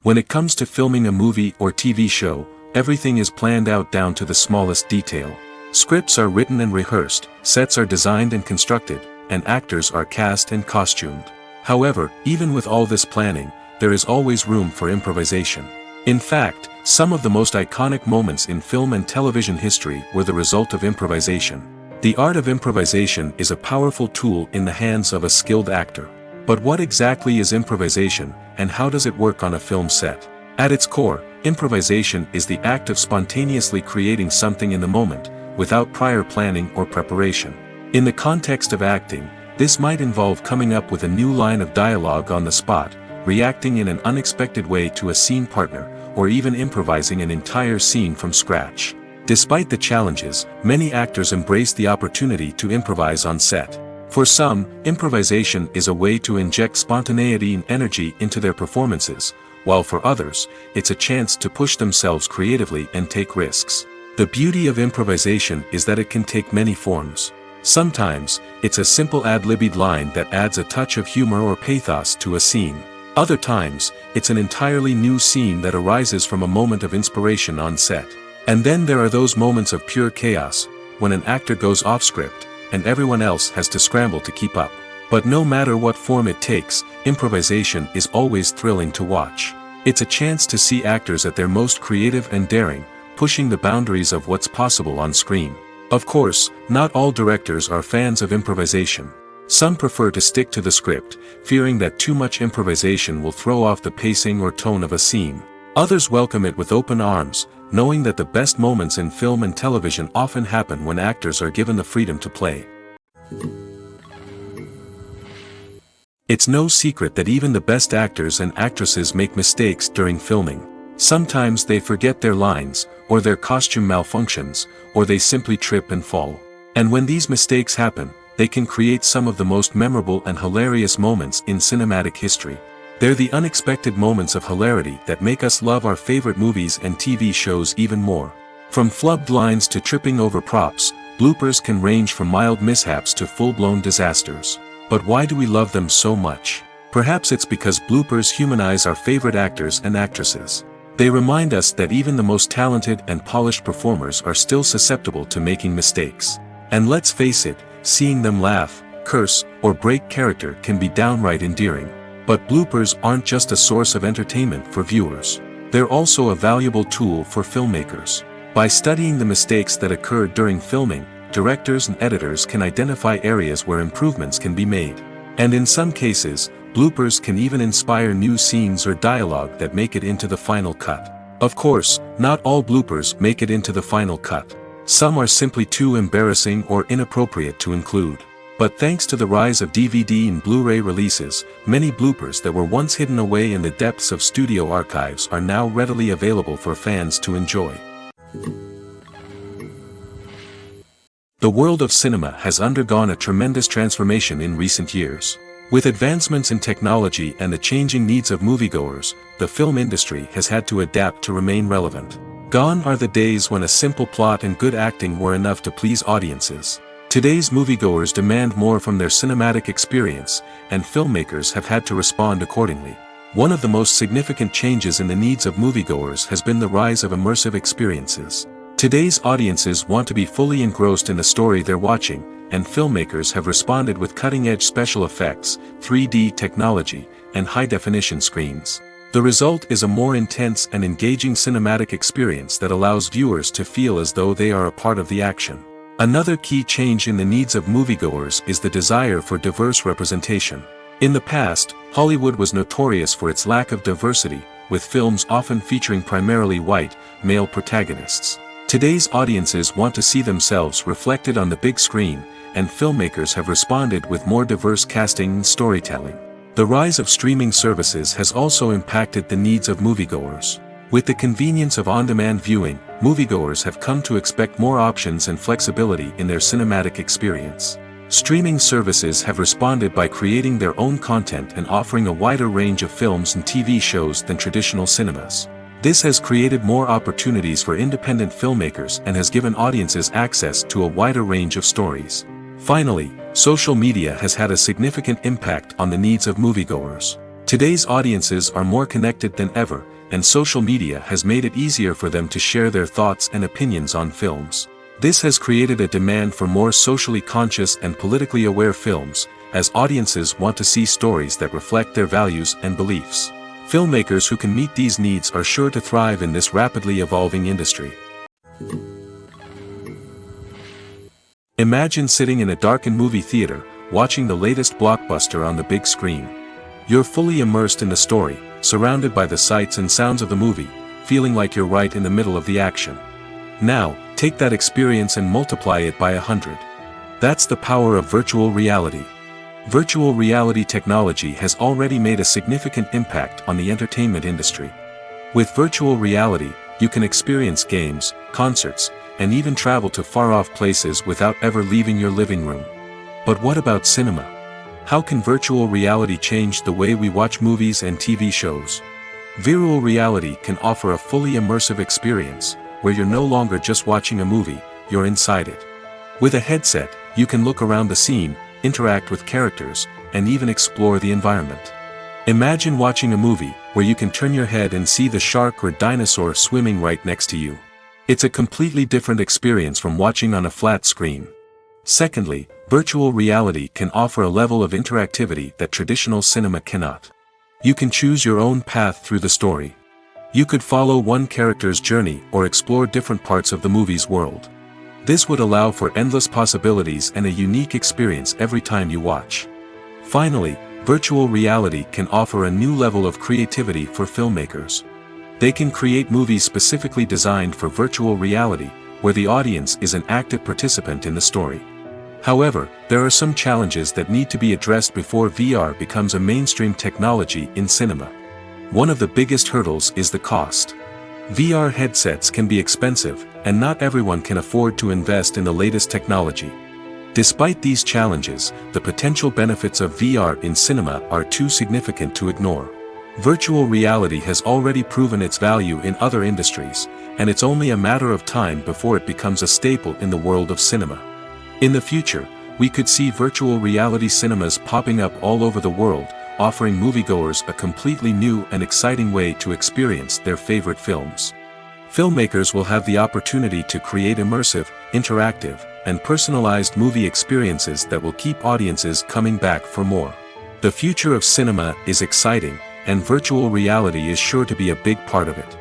When it comes to filming a movie or TV show, everything is planned out down to the smallest detail. Scripts are written and rehearsed, sets are designed and constructed, and actors are cast and costumed. However, even with all this planning, there is always room for improvisation. In fact, some of the most iconic moments in film and television history were the result of improvisation. The art of improvisation is a powerful tool in the hands of a skilled actor. But what exactly is improvisation, and how does it work on a film set? At its core, improvisation is the act of spontaneously creating something in the moment, without prior planning or preparation. In the context of acting, this might involve coming up with a new line of dialogue on the spot, reacting in an unexpected way to a scene partner, or even improvising an entire scene from scratch. Despite the challenges, many actors embrace the opportunity to improvise on set. For some, improvisation is a way to inject spontaneity and energy into their performances, while for others, it's a chance to push themselves creatively and take risks. The beauty of improvisation is that it can take many forms. Sometimes, it's a simple ad-libbed line that adds a touch of humor or pathos to a scene. Other times, it's an entirely new scene that arises from a moment of inspiration on set. And then there are those moments of pure chaos, when an actor goes off script, and everyone else has to scramble to keep up. But no matter what form it takes, improvisation is always thrilling to watch. It's a chance to see actors at their most creative and daring, pushing the boundaries of what's possible on screen. Of course, not all directors are fans of improvisation. Some prefer to stick to the script, fearing that too much improvisation will throw off the pacing or tone of a scene. Others welcome it with open arms, knowing that the best moments in film and television often happen when actors are given the freedom to play. It's no secret that even the best actors and actresses make mistakes during filming. Sometimes they forget their lines, or their costume malfunctions, or they simply trip and fall. And when these mistakes happen, they can create some of the most memorable and hilarious moments in cinematic history. They're the unexpected moments of hilarity that make us love our favorite movies and TV shows even more. From flubbed lines to tripping over props, bloopers can range from mild mishaps to full-blown disasters. But why do we love them so much? Perhaps it's because bloopers humanize our favorite actors and actresses. They remind us that even the most talented and polished performers are still susceptible to making mistakes. And let's face it, seeing them laugh, curse, or break character can be downright endearing. But bloopers aren't just a source of entertainment for viewers. They're also a valuable tool for filmmakers. By studying the mistakes that occurred during filming, directors and editors can identify areas where improvements can be made. And in some cases, bloopers can even inspire new scenes or dialogue that make it into the final cut. Of course, not all bloopers make it into the final cut. Some are simply too embarrassing or inappropriate to include. But thanks to the rise of DVD and Blu-ray releases, many bloopers that were once hidden away in the depths of studio archives are now readily available for fans to enjoy. The world of cinema has undergone a tremendous transformation in recent years. With advancements in technology and the changing needs of moviegoers, the film industry has had to adapt to remain relevant. Gone are the days when a simple plot and good acting were enough to please audiences. Today's moviegoers demand more from their cinematic experience, and filmmakers have had to respond accordingly. One of the most significant changes in the needs of moviegoers has been the rise of immersive experiences. Today's audiences want to be fully engrossed in the story they're watching, and filmmakers have responded with cutting-edge special effects, 3D technology, and high-definition screens. The result is a more intense and engaging cinematic experience that allows viewers to feel as though they are a part of the action. Another key change in the needs of moviegoers is the desire for diverse representation. In the past, Hollywood was notorious for its lack of diversity, with films often featuring primarily white, male protagonists. Today's audiences want to see themselves reflected on the big screen, and filmmakers have responded with more diverse casting and storytelling. The rise of streaming services has also impacted the needs of moviegoers. With the convenience of on-demand viewing, moviegoers have come to expect more options and flexibility in their cinematic experience. Streaming services have responded by creating their own content and offering a wider range of films and TV shows than traditional cinemas. This has created more opportunities for independent filmmakers and has given audiences access to a wider range of stories. Finally, social media has had a significant impact on the needs of moviegoers. Today's audiences are more connected than ever, and social media has made it easier for them to share their thoughts and opinions on films. This has created a demand for more socially conscious and politically aware films, as audiences want to see stories that reflect their values and beliefs. Filmmakers who can meet these needs are sure to thrive in this rapidly evolving industry. Imagine sitting in a darkened movie theater, watching the latest blockbuster on the big screen. You're fully immersed in the story, surrounded by the sights and sounds of the movie, feeling like you're right in the middle of the action. Now, take that experience and multiply it by 100. That's the power of virtual reality. Virtual reality technology has already made a significant impact on the entertainment industry. With virtual reality, you can experience games, concerts, and even travel to far-off places without ever leaving your living room. But what about cinema? How can virtual reality change the way we watch movies and TV shows? Virtual reality can offer a fully immersive experience, where you're no longer just watching a movie, you're inside it. With a headset, you can look around the scene, interact with characters, and even explore the environment. Imagine watching a movie where you can turn your head and see the shark or dinosaur swimming right next to you. It's a completely different experience from watching on a flat screen. Secondly, virtual reality can offer a level of interactivity that traditional cinema cannot. You can choose your own path through the story. You could follow one character's journey or explore different parts of the movie's world. This would allow for endless possibilities and a unique experience every time you watch. Finally, virtual reality can offer a new level of creativity for filmmakers. They can create movies specifically designed for virtual reality, where the audience is an active participant in the story. However, there are some challenges that need to be addressed before VR becomes a mainstream technology in cinema. One of the biggest hurdles is the cost. VR headsets can be expensive, and not everyone can afford to invest in the latest technology. Despite these challenges, the potential benefits of VR in cinema are too significant to ignore. Virtual reality has already proven its value in other industries, and it's only a matter of time before it becomes a staple in the world of cinema. In the future, we could see virtual reality cinemas popping up all over the world, offering moviegoers a completely new and exciting way to experience their favorite films. Filmmakers will have the opportunity to create immersive, interactive, and personalized movie experiences that will keep audiences coming back for more. The future of cinema is exciting, and virtual reality is sure to be a big part of it.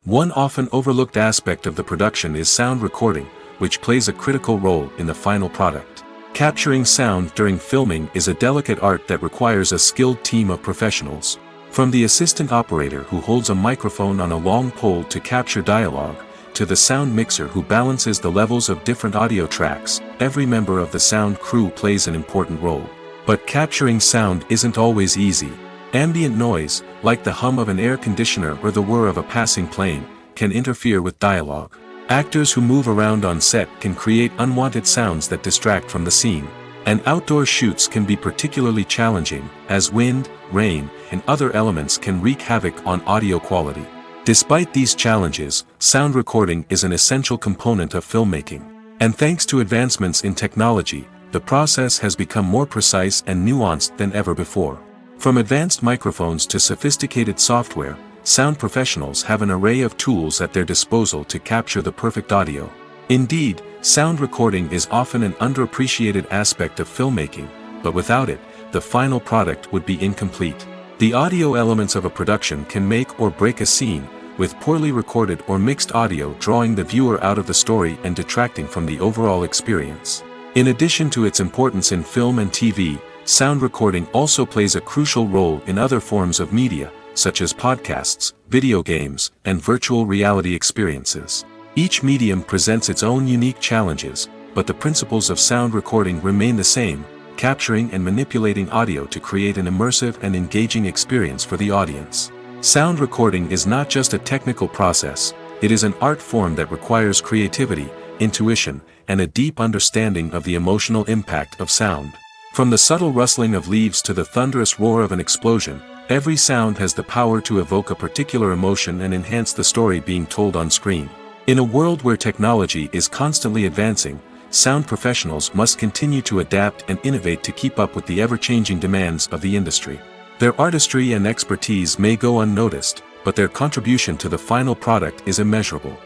One often overlooked aspect of the production is sound recording, which plays a critical role in the final product. Capturing sound during filming is a delicate art that requires a skilled team of professionals. From the assistant operator who holds a microphone on a long pole to capture dialogue, to the sound mixer who balances the levels of different audio tracks, every member of the sound crew plays an important role. But capturing sound isn't always easy. Ambient noise, like the hum of an air conditioner or the whir of a passing plane, can interfere with dialogue. Actors who move around on set can create unwanted sounds that distract from the scene. And outdoor shoots can be particularly challenging, as wind, rain, and other elements can wreak havoc on audio quality. Despite these challenges, sound recording is an essential component of filmmaking. And thanks to advancements in technology, the process has become more precise and nuanced than ever before. From advanced microphones to sophisticated software, sound professionals have an array of tools at their disposal to capture the perfect audio. Indeed, sound recording is often an underappreciated aspect of filmmaking, but without it, the final product would be incomplete. The audio elements of a production can make or break a scene, with poorly recorded or mixed audio drawing the viewer out of the story and detracting from the overall experience. In addition to its importance in film and TV, sound recording also plays a crucial role in other forms of media, such as podcasts, video games, and virtual reality experiences. Each medium presents its own unique challenges, but the principles of sound recording remain the same, capturing and manipulating audio to create an immersive and engaging experience for the audience. Sound recording is not just a technical process, it is an art form that requires creativity, intuition, and a deep understanding of the emotional impact of sound. From the subtle rustling of leaves to the thunderous roar of an explosion, every sound has the power to evoke a particular emotion and enhance the story being told on screen. In a world where technology is constantly advancing, sound professionals must continue to adapt and innovate to keep up with the ever-changing demands of the industry. Their artistry and expertise may go unnoticed, but their contribution to the final product is immeasurable.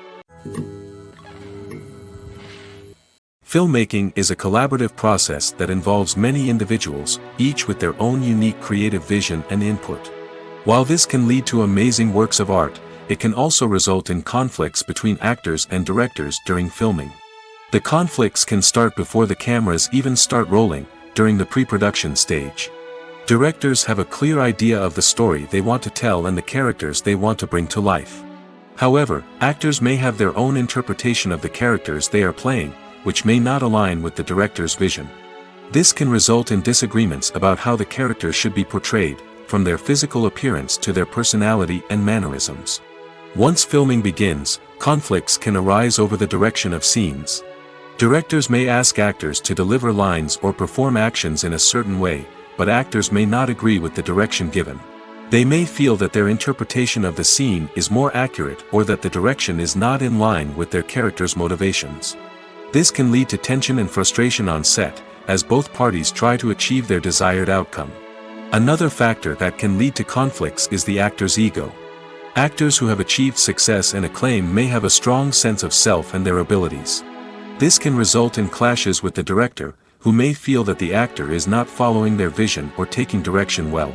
Filmmaking is a collaborative process that involves many individuals, each with their own unique creative vision and input. While this can lead to amazing works of art, it can also result in conflicts between actors and directors during filming. The conflicts can start before the cameras even start rolling, during the pre-production stage. Directors have a clear idea of the story they want to tell and the characters they want to bring to life. However, actors may have their own interpretation of the characters they are playing, which may not align with the director's vision. This can result in disagreements about how the characters should be portrayed, from their physical appearance to their personality and mannerisms. Once filming begins, conflicts can arise over the direction of scenes. Directors may ask actors to deliver lines or perform actions in a certain way, but actors may not agree with the direction given. They may feel that their interpretation of the scene is more accurate or that the direction is not in line with their character's motivations. This can lead to tension and frustration on set, as both parties try to achieve their desired outcome. Another factor that can lead to conflicts is the actor's ego. Actors who have achieved success and acclaim may have a strong sense of self and their abilities. This can result in clashes with the director, who may feel that the actor is not following their vision or taking direction well.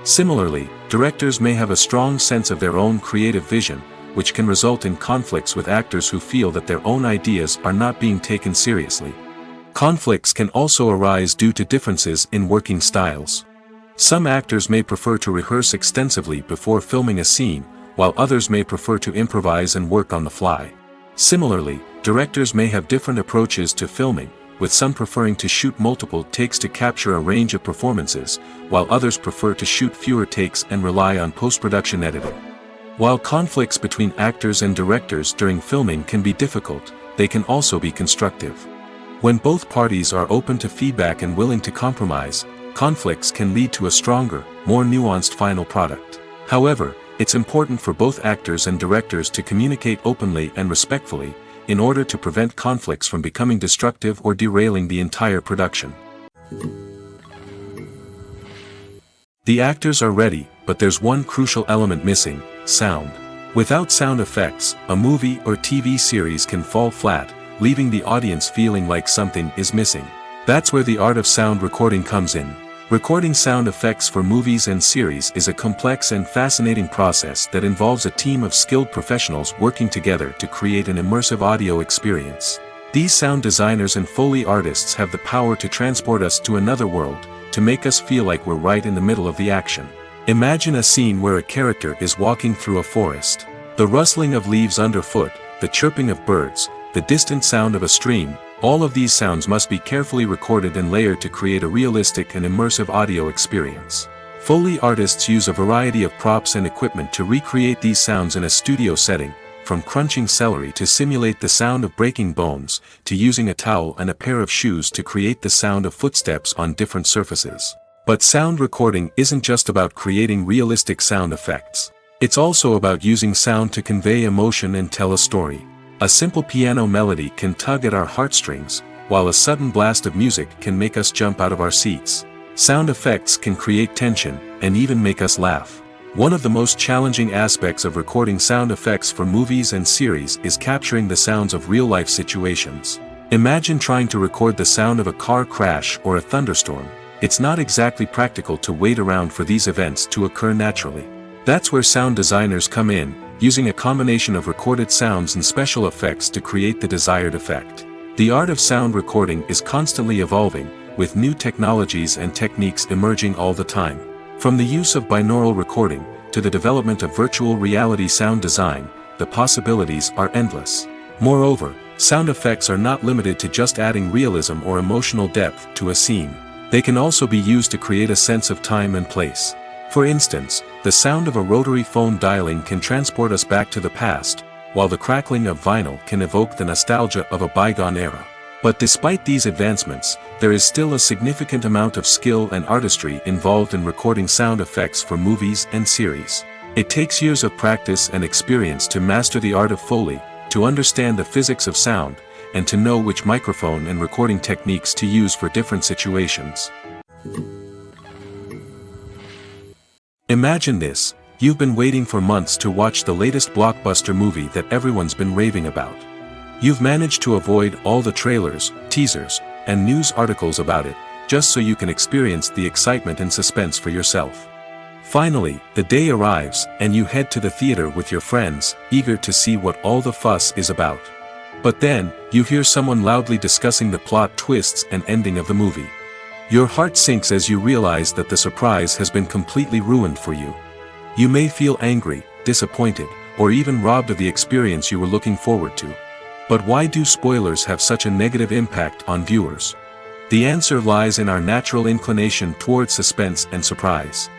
Similarly, directors may have a strong sense of their own creative vision, which can result in conflicts with actors who feel that their own ideas are not being taken seriously. Conflicts can also arise due to differences in working styles. Some actors may prefer to rehearse extensively before filming a scene, while others may prefer to improvise and work on the fly. Similarly, directors may have different approaches to filming, with some preferring to shoot multiple takes to capture a range of performances, while others prefer to shoot fewer takes and rely on post-production editing. While conflicts between actors and directors during filming can be difficult, they can also be constructive. When both parties are open to feedback and willing to compromise, conflicts can lead to a stronger, more nuanced final product. However, it's important for both actors and directors to communicate openly and respectfully, in order to prevent conflicts from becoming destructive or derailing the entire production. The actors are ready, but there's one crucial element missing: sound. Without sound effects, a movie or TV series can fall flat, leaving the audience feeling like something is missing. That's where the art of sound recording comes in. Recording sound effects for movies and series is a complex and fascinating process that involves a team of skilled professionals working together to create an immersive audio experience. These sound designers and Foley artists have the power to transport us to another world, to make us feel like we're right in the middle of the action. Imagine a scene where a character is walking through a forest. The rustling of leaves underfoot, the chirping of birds, the distant sound of a stream, all of these sounds must be carefully recorded and layered to create a realistic and immersive audio experience. Foley artists use a variety of props and equipment to recreate these sounds in a studio setting, from crunching celery to simulate the sound of breaking bones, to using a towel and a pair of shoes to create the sound of footsteps on different surfaces. But sound recording isn't just about creating realistic sound effects. It's also about using sound to convey emotion and tell a story. A simple piano melody can tug at our heartstrings, while a sudden blast of music can make us jump out of our seats. Sound effects can create tension, and even make us laugh. One of the most challenging aspects of recording sound effects for movies and series is capturing the sounds of real-life situations. Imagine trying to record the sound of a car crash or a thunderstorm. It's not exactly practical to wait around for these events to occur naturally. That's where sound designers come in, using a combination of recorded sounds and special effects to create the desired effect. The art of sound recording is constantly evolving, with new technologies and techniques emerging all the time. From the use of binaural recording, to the development of virtual reality sound design, the possibilities are endless. Moreover, sound effects are not limited to just adding realism or emotional depth to a scene. They can also be used to create a sense of time and place. For instance, the sound of a rotary phone dialing can transport us back to the past, while the crackling of vinyl can evoke the nostalgia of a bygone era. But despite these advancements, there is still a significant amount of skill and artistry involved in recording sound effects for movies and series. It takes years of practice and experience to master the art of Foley, to understand the physics of sound, and to know which microphone and recording techniques to use for different situations. Imagine this: you've been waiting for months to watch the latest blockbuster movie that everyone's been raving about. You've managed to avoid all the trailers, teasers, and news articles about it, just so you can experience the excitement and suspense for yourself. Finally, the day arrives, and you head to the theater with your friends, eager to see what all the fuss is about. But then, you hear someone loudly discussing the plot twists and ending of the movie. Your heart sinks as you realize that the surprise has been completely ruined for you. You may feel angry, disappointed, or even robbed of the experience you were looking forward to. But why do spoilers have such a negative impact on viewers? The answer lies in our natural inclination toward suspense and surprise.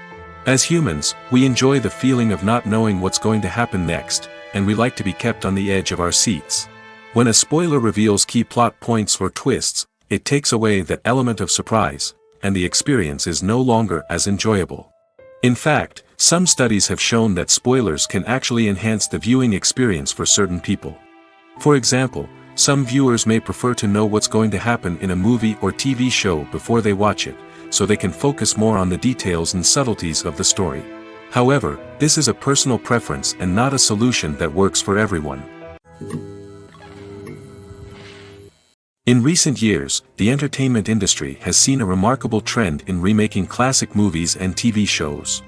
As humans, we enjoy the feeling of not knowing what's going to happen next, and we like to be kept on the edge of our seats. When a spoiler reveals key plot points or twists, it takes away that element of surprise, and the experience is no longer as enjoyable. In fact, some studies have shown that spoilers can actually enhance the viewing experience for certain people. For example, some viewers may prefer to know what's going to happen in a movie or TV show before they watch it, so they can focus more on the details and subtleties of the story. However, this is a personal preference and not a solution that works for everyone. In recent years, the entertainment industry has seen a remarkable trend in remaking classic movies and TV shows.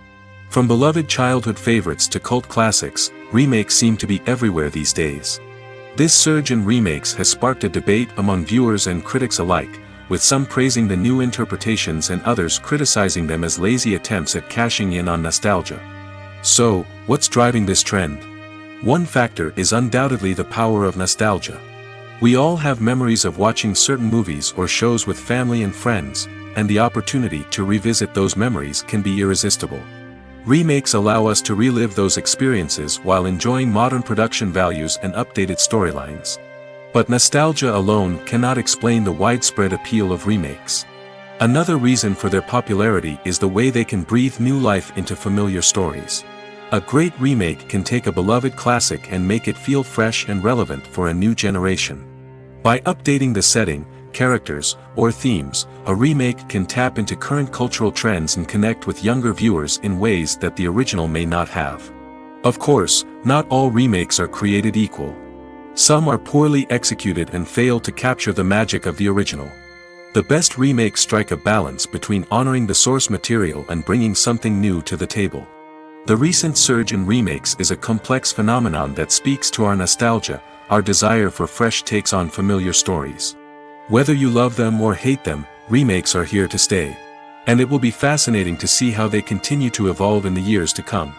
From beloved childhood favorites to cult classics, remakes seem to be everywhere these days. This surge in remakes has sparked a debate among viewers and critics alike, with some praising the new interpretations and others criticizing them as lazy attempts at cashing in on nostalgia. So, what's driving this trend? One factor is undoubtedly the power of nostalgia. We all have memories of watching certain movies or shows with family and friends, and the opportunity to revisit those memories can be irresistible. Remakes allow us to relive those experiences while enjoying modern production values and updated storylines. But nostalgia alone cannot explain the widespread appeal of remakes. Another reason for their popularity is the way they can breathe new life into familiar stories. A great remake can take a beloved classic and make it feel fresh and relevant for a new generation. By updating the setting, characters, or themes, a remake can tap into current cultural trends and connect with younger viewers in ways that the original may not have. Of course, not all remakes are created equal. Some are poorly executed and fail to capture the magic of the original. The best remakes strike a balance between honoring the source material and bringing something new to the table. The recent surge in remakes is a complex phenomenon that speaks to our nostalgia, our desire for fresh takes on familiar stories. Whether you love them or hate them, remakes are here to stay. And it will be fascinating to see how they continue to evolve in the years to come.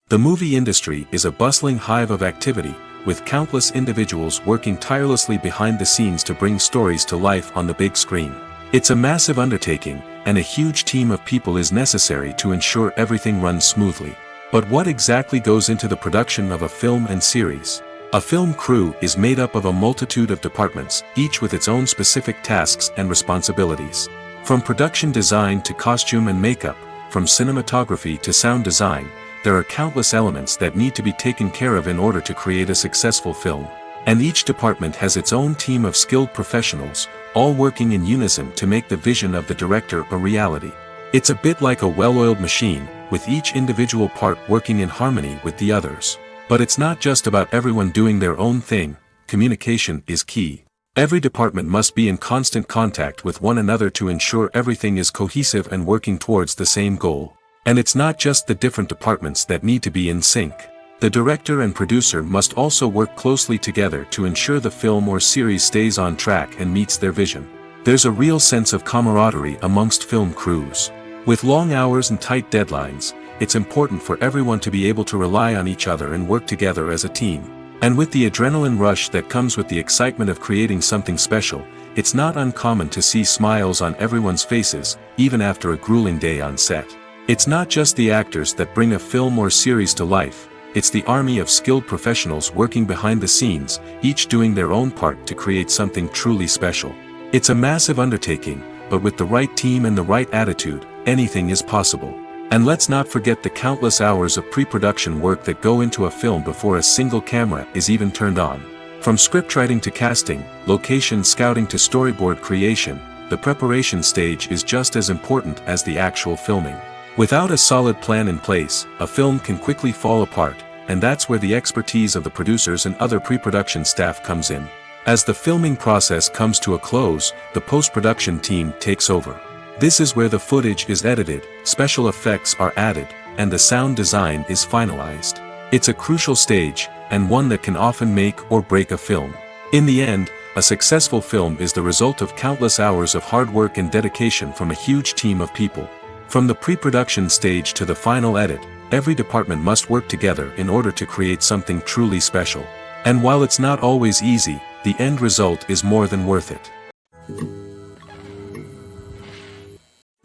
The movie industry is a bustling hive of activity, with countless individuals working tirelessly behind the scenes to bring stories to life on the big screen. It's a massive undertaking, and a huge team of people is necessary to ensure everything runs smoothly. But what exactly goes into the production of a film and series? A film crew is made up of a multitude of departments, each with its own specific tasks and responsibilities. From production design to costume and makeup, from cinematography to sound design, there are countless elements that need to be taken care of in order to create a successful film. And each department has its own team of skilled professionals, all working in unison to make the vision of the director a reality. It's a bit like a well-oiled machine, with each individual part working in harmony with the others. But it's not just about everyone doing their own thing, communication is key. Every department must be in constant contact with one another to ensure everything is cohesive and working towards the same goal. And it's not just the different departments that need to be in sync. The director and producer must also work closely together to ensure the film or series stays on track and meets their vision. There's a real sense of camaraderie amongst film crews. With long hours and tight deadlines, it's important for everyone to be able to rely on each other and work together as a team. And with the adrenaline rush that comes with the excitement of creating something special, it's not uncommon to see smiles on everyone's faces, even after a grueling day on set. It's not just the actors that bring a film or series to life, it's the army of skilled professionals working behind the scenes, each doing their own part to create something truly special. It's a massive undertaking, but with the right team and the right attitude, anything is possible. And let's not forget the countless hours of pre-production work that go into a film before a single camera is even turned on. From scriptwriting to casting, location scouting to storyboard creation, the preparation stage is just as important as the actual filming. Without a solid plan in place, a film can quickly fall apart, and that's where the expertise of the producers and other pre-production staff comes in. As the filming process comes to a close, the post-production team takes over. This is where the footage is edited, special effects are added, and the sound design is finalized. It's a crucial stage, and one that can often make or break a film. In the end, a successful film is the result of countless hours of hard work and dedication from a huge team of people. From the pre-production stage to the final edit, every department must work together in order to create something truly special. And while it's not always easy, the end result is more than worth it.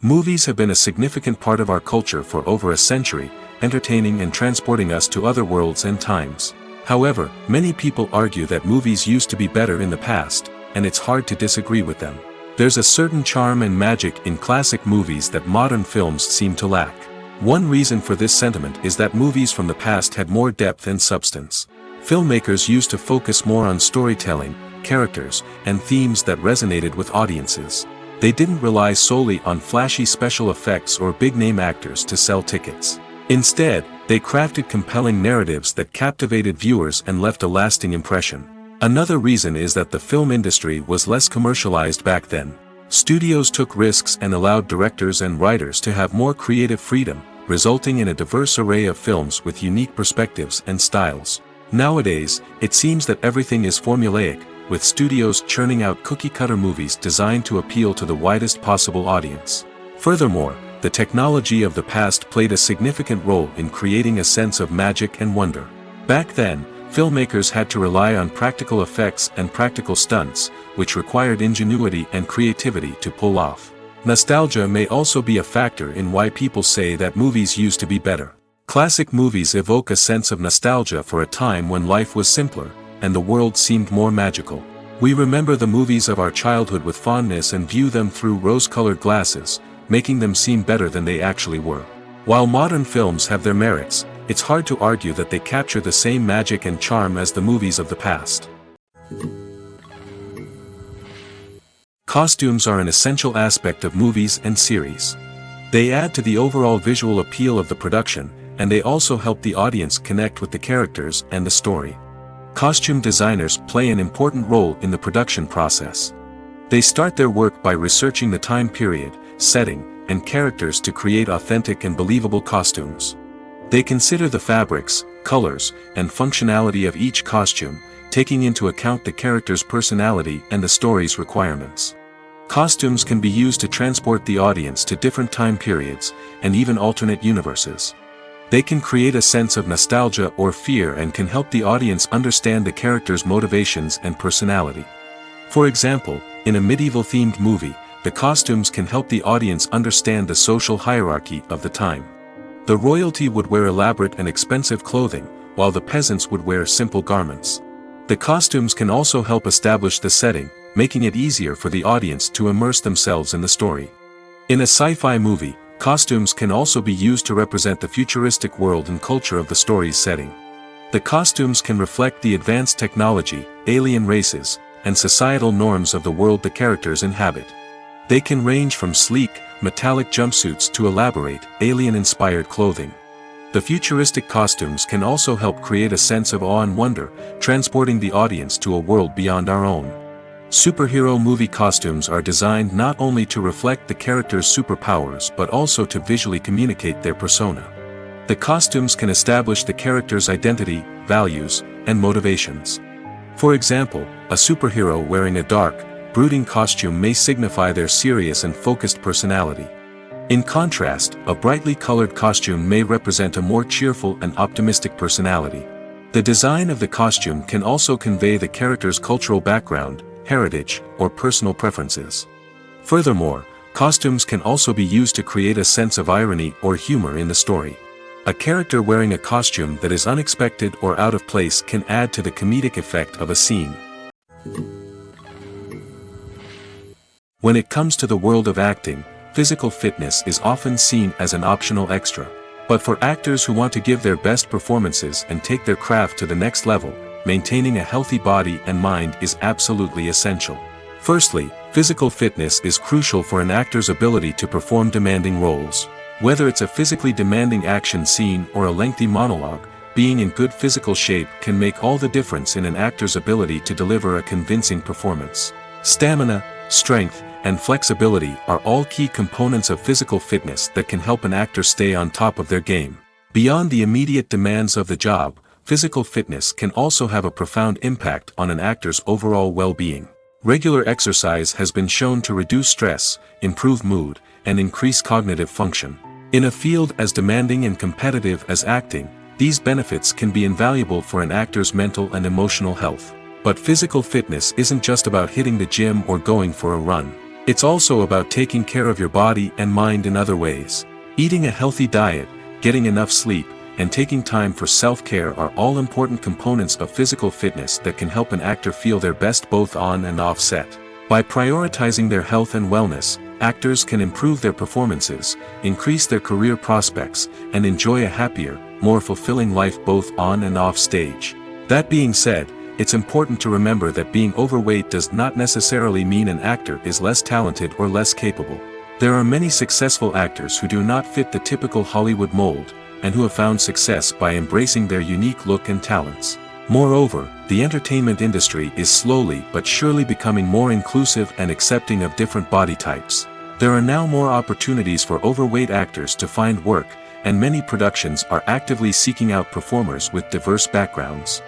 Movies have been a significant part of our culture for over a century, entertaining and transporting us to other worlds and times. However, many people argue that movies used to be better in the past, and it's hard to disagree with them. There's a certain charm and magic in classic movies that modern films seem to lack. One reason for this sentiment is that movies from the past had more depth and substance. Filmmakers used to focus more on storytelling, characters, and themes that resonated with audiences. They didn't rely solely on flashy special effects or big-name actors to sell tickets. Instead, they crafted compelling narratives that captivated viewers and left a lasting impression. Another reason is that the film industry was less commercialized back then. Studios took risks and allowed directors and writers to have more creative freedom, resulting in a diverse array of films with unique perspectives and styles. Nowadays, it seems that everything is formulaic, with studios churning out cookie-cutter movies designed to appeal to the widest possible audience. Furthermore, the technology of the past played a significant role in creating a sense of magic and wonder. Back then, filmmakers had to rely on practical effects and practical stunts, which required ingenuity and creativity to pull off. Nostalgia may also be a factor in why people say that movies used to be better. Classic movies evoke a sense of nostalgia for a time when life was simpler, and the world seemed more magical. We remember the movies of our childhood with fondness and view them through rose-colored glasses, making them seem better than they actually were. While modern films have their merits, it's hard to argue that they capture the same magic and charm as the movies of the past. Costumes are an essential aspect of movies and series. They add to the overall visual appeal of the production, and they also help the audience connect with the characters and the story. Costume designers play an important role in the production process. They start their work by researching the time period, setting, and characters to create authentic and believable costumes. They consider the fabrics, colors, and functionality of each costume, taking into account the character's personality and the story's requirements. Costumes can be used to transport the audience to different time periods, and even alternate universes. They can create a sense of nostalgia or fear and can help the audience understand the character's motivations and personality. For example, in a medieval-themed movie, the costumes can help the audience understand the social hierarchy of the time. The royalty would wear elaborate and expensive clothing, while the peasants would wear simple garments. The costumes can also help establish the setting, making it easier for the audience to immerse themselves in the story. In a sci-fi movie, costumes can also be used to represent the futuristic world and culture of the story's setting. The costumes can reflect the advanced technology, alien races, and societal norms of the world the characters inhabit. They can range from sleek, metallic jumpsuits to elaborate, alien-inspired clothing. The futuristic costumes can also help create a sense of awe and wonder, transporting the audience to a world beyond our own. Superhero movie costumes are designed not only to reflect the character's superpowers but also to visually communicate their persona. The costumes can establish the character's identity, values, and motivations. For example, a superhero wearing a dark, brooding costume may signify their serious and focused personality. In contrast, a brightly colored costume may represent a more cheerful and optimistic personality. The design of the costume can also convey the character's cultural background, heritage, or personal preferences. Furthermore, costumes can also be used to create a sense of irony or humor in the story. A character wearing a costume that is unexpected or out of place can add to the comedic effect of a scene. When it comes to the world of acting, physical fitness is often seen as an optional extra. But for actors who want to give their best performances and take their craft to the next level, maintaining a healthy body and mind is absolutely essential. Firstly, physical fitness is crucial for an actor's ability to perform demanding roles. Whether it's a physically demanding action scene or a lengthy monologue, being in good physical shape can make all the difference in an actor's ability to deliver a convincing performance. Stamina, strength, and flexibility are all key components of physical fitness that can help an actor stay on top of their game. Beyond the immediate demands of the job, physical fitness can also have a profound impact on an actor's overall well-being. Regular exercise has been shown to reduce stress, improve mood, and increase cognitive function. In a field as demanding and competitive as acting, these benefits can be invaluable for an actor's mental and emotional health. But physical fitness isn't just about hitting the gym or going for a run. It's also about taking care of your body and mind in other ways. Eating a healthy diet, getting enough sleep, and taking time for self-care are all important components of physical fitness that can help an actor feel their best both on and off set. By prioritizing their health and wellness, actors can improve their performances, increase their career prospects, and enjoy a happier, more fulfilling life both on and off stage. That being said, it's important to remember that being overweight does not necessarily mean an actor is less talented or less capable. There are many successful actors who do not fit the typical Hollywood mold, and who have found success by embracing their unique look and talents. Moreover, the entertainment industry is slowly but surely becoming more inclusive and accepting of different body types. There are now more opportunities for overweight actors to find work, and many productions are actively seeking out performers with diverse backgrounds.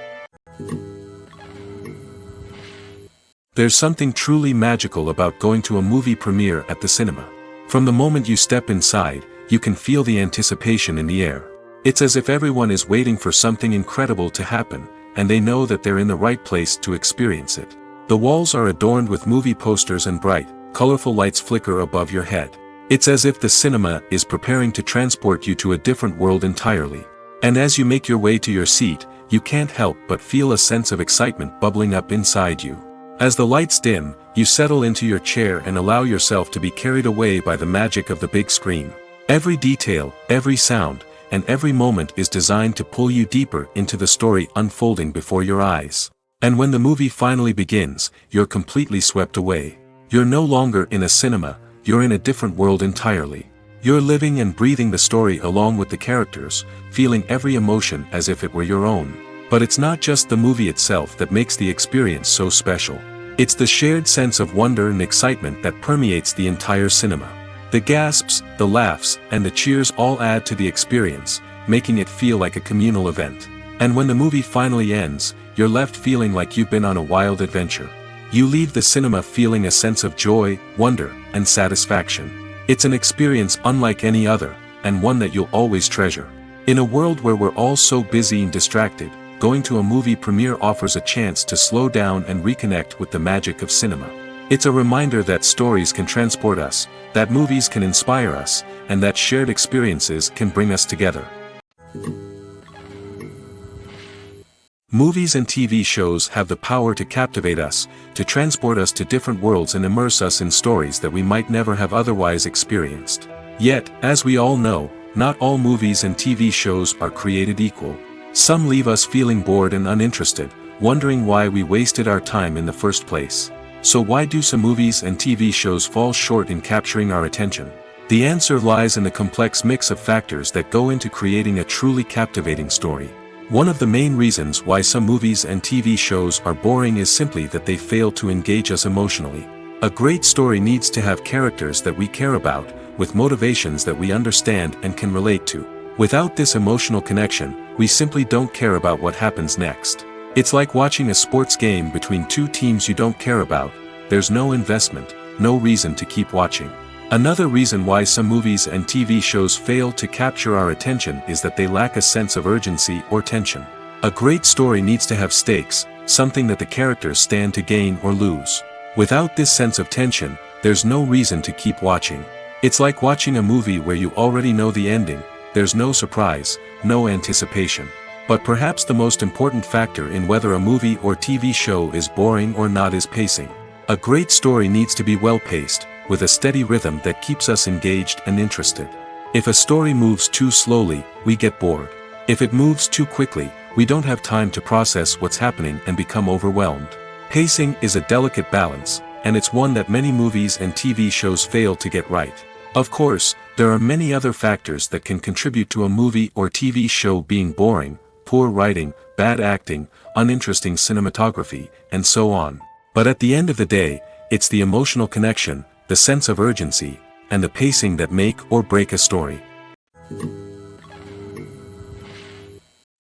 There's something truly magical about going to a movie premiere at the cinema. From the moment you step inside, you can feel the anticipation in the air. It's as if everyone is waiting for something incredible to happen, and they know that they're in the right place to experience it. The walls are adorned with movie posters and bright, colorful lights flicker above your head. It's as if the cinema is preparing to transport you to a different world entirely. And as you make your way to your seat, you can't help but feel a sense of excitement bubbling up inside you. As the lights dim, you settle into your chair and allow yourself to be carried away by the magic of the big screen. Every detail, every sound, and every moment is designed to pull you deeper into the story unfolding before your eyes. And when the movie finally begins, you're completely swept away. You're no longer in a cinema, you're in a different world entirely. You're living and breathing the story along with the characters, feeling every emotion as if it were your own. But it's not just the movie itself that makes the experience so special. It's the shared sense of wonder and excitement that permeates the entire cinema. The gasps, the laughs, and the cheers all add to the experience, making it feel like a communal event. And when the movie finally ends, you're left feeling like you've been on a wild adventure. You leave the cinema feeling a sense of joy, wonder, and satisfaction. It's an experience unlike any other, and one that you'll always treasure. In a world where we're all so busy and distracted, going to a movie premiere offers a chance to slow down and reconnect with the magic of cinema. It's a reminder that stories can transport us, that movies can inspire us, and that shared experiences can bring us together. Movies and TV shows have the power to captivate us, to transport us to different worlds and immerse us in stories that we might never have otherwise experienced. Yet, as we all know, not all movies and TV shows are created equal. Some leave us feeling bored and uninterested, wondering why we wasted our time in the first place. So why do some movies and TV shows fall short in capturing our attention? The answer lies in the complex mix of factors that go into creating a truly captivating story. One of the main reasons why some movies and TV shows are boring is simply that they fail to engage us emotionally. A great story needs to have characters that we care about, with motivations that we understand and can relate to. Without this emotional connection, we simply don't care about what happens next. It's like watching a sports game between two teams you don't care about. There's no investment, no reason to keep watching. Another reason why some movies and TV shows fail to capture our attention is that they lack a sense of urgency or tension. A great story needs to have stakes, something that the characters stand to gain or lose. Without this sense of tension, there's no reason to keep watching. It's like watching a movie where you already know the ending. There's no surprise, no anticipation. But perhaps the most important factor in whether a movie or TV show is boring or not is pacing. A great story needs to be well-paced, with a steady rhythm that keeps us engaged and interested. If a story moves too slowly, we get bored. If it moves too quickly, we don't have time to process what's happening and become overwhelmed. Pacing is a delicate balance, and it's one that many movies and TV shows fail to get right. Of course, there are many other factors that can contribute to a movie or TV show being boring: poor writing, bad acting, uninteresting cinematography, and so on. But at the end of the day, it's the emotional connection, the sense of urgency, and the pacing that make or break a story.